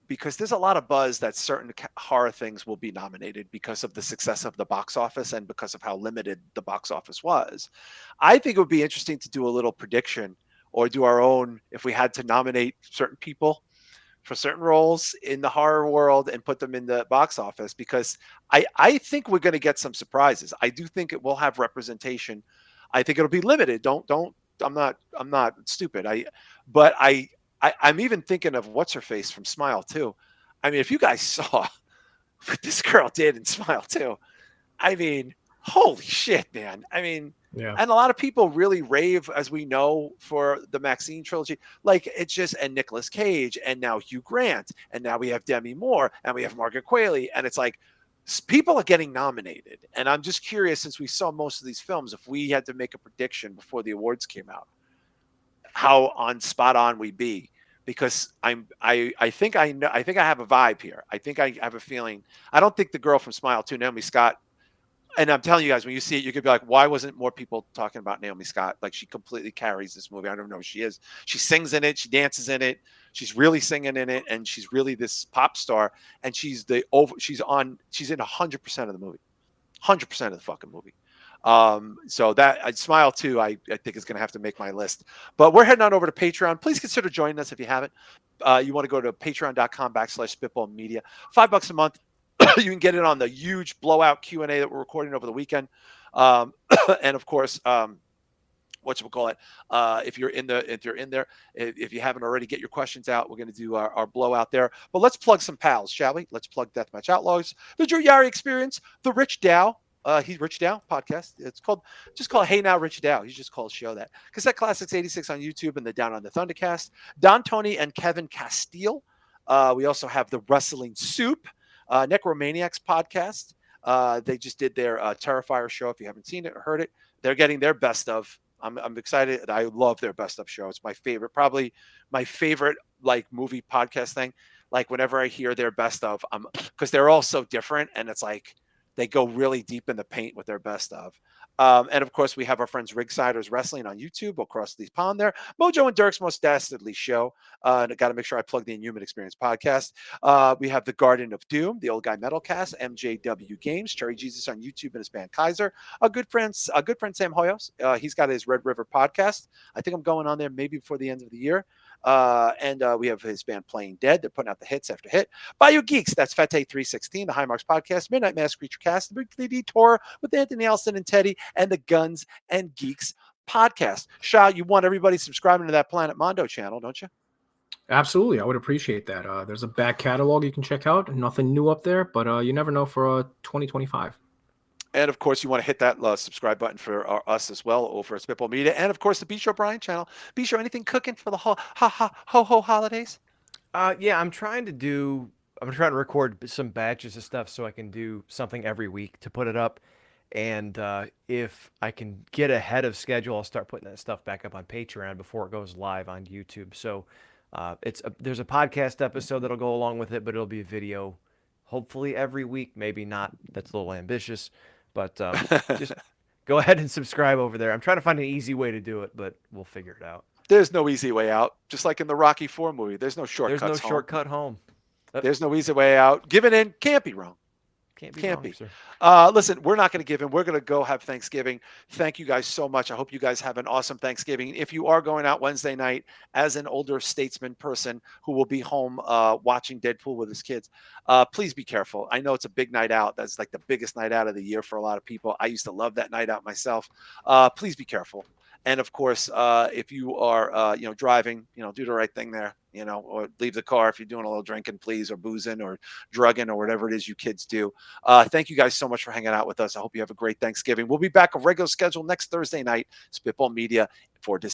because there's a lot of buzz that certain horror things will be nominated because of the success of the box office and because of how limited the box office was. I think it would be interesting to do a little prediction or do our own, if we had to nominate certain people for certain roles in the horror world and put them in the box office, because I think we're going to get some surprises. I do think it will have representation. I think it'll be limited. I'm not stupid. I'm even thinking of what's her face from Smile 2. I mean, if you guys saw what this girl did in Smile 2, I mean, holy shit, man. I mean, and a lot of people really rave, as we know, for the Maxine trilogy. Like it's just, and Nicolas Cage, and now Hugh Grant, and now we have Demi Moore, and we have Margaret Qualley, and it's like people are getting nominated. And I'm just curious, since we saw most of these films, if we had to make a prediction before the awards came out, how spot on we be, because I think I have a vibe here. I think I have a feeling. I don't think the girl from Smile 2, Naomi Scott, and I'm telling you guys, when you see it, you could be like, why wasn't more people talking about Naomi Scott? Like she completely carries this movie. I don't know who she is. She sings in it. She dances in it. She's really singing in it. And she's really this pop star. And she's in 100% of the movie, 100% of the fucking movie. So that Smile 2, I think is going to have to make my list, but we're heading on over to Patreon. Please consider joining us if you haven't. You want to go to patreon.com/Spitball Media, $5 a month. You can get it on the huge blowout Q&A that we're recording over the weekend. And of course, whatchamacallit, if you're in there, if you haven't already, get your questions out. We're going to do our blowout there, but let's plug some pals, shall we? Let's plug Deathmatch Outlaws, the Drew Yari Experience, the Rich Dow. He's Rich Dow podcast. It's called Hey Now Rich Dow. He's just called show that. Cassette Classics 86 on YouTube and the Down on the Thundercast. Don Tony and Kevin Castile. We also have the Wrestling Soup, Necromaniacs podcast. They just did their Terrifier show. If you haven't seen it or heard it, they're getting their best of. I'm excited. I love their best of show. It's my favorite, probably my favorite like movie podcast thing. Like whenever I hear their best of, because they're all so different, and it's like they go really deep in the paint with their best of. And of course, we have our friends Rigsiders Wrestling on YouTube across the pond there. Mojo and Dirk's Most Dastardly Show. And I got to make sure I plug the Inhuman Experience podcast. We have the Garden of Doom, the Old Guy Metalcast, MJW Games, Cherry Jesus on YouTube and his band Kaiser. A good friend Sam Hoyos. He's got his Red River podcast. I think I'm going on there maybe before the end of the year. And we have his band Playing Dead. They're putting out the hits after hit. Bayou Geeks, that's Fete 316, the High Marks Podcast, Midnight Mass Creature Cast, the Weekly Detour with Anthony Elson and Teddy, and the Guns and Geeks Podcast. Shah, you want everybody subscribing to that Planet Mondo channel, don't you? Absolutely, I would appreciate that. There's a back catalog you can check out. Nothing new up there, but you never know for 2025. And of course, you want to hit that subscribe button for us as well over at Spitball Media, and of course the B Show Brian channel. B Show, anything cooking for the ho holidays? Yeah, I'm trying to record some batches of stuff so I can do something every week to put it up. And if I can get ahead of schedule, I'll start putting that stuff back up on Patreon before it goes live on YouTube. So there's a podcast episode that'll go along with it, but it'll be a video hopefully every week. Maybe not. That's a little ambitious. But just go ahead and subscribe over there. I'm trying to find an easy way to do it, but we'll figure it out. There's no easy way out. Just like in the Rocky IV movie, there's no shortcuts. There's no shortcut home. There's no easy way out. Giving in can't be wrong. Can't be. Sir. Listen, we're not going to give in. We're going to go have Thanksgiving. Thank you guys so much. I hope you guys have an awesome Thanksgiving. If you are going out Wednesday night as an older statesman person who will be home watching Deadpool with his kids, please be careful. I know it's a big night out. That's like the biggest night out of the year for a lot of people. I used to love that night out myself. Please be careful. And of course, if you are, driving, do the right thing there, or leave the car if you're doing a little drinking, please, or boozing or drugging or whatever it is you kids do. Thank you guys so much for hanging out with us. I hope you have a great Thanksgiving. We'll be back on regular schedule next Thursday night, Spitball Media for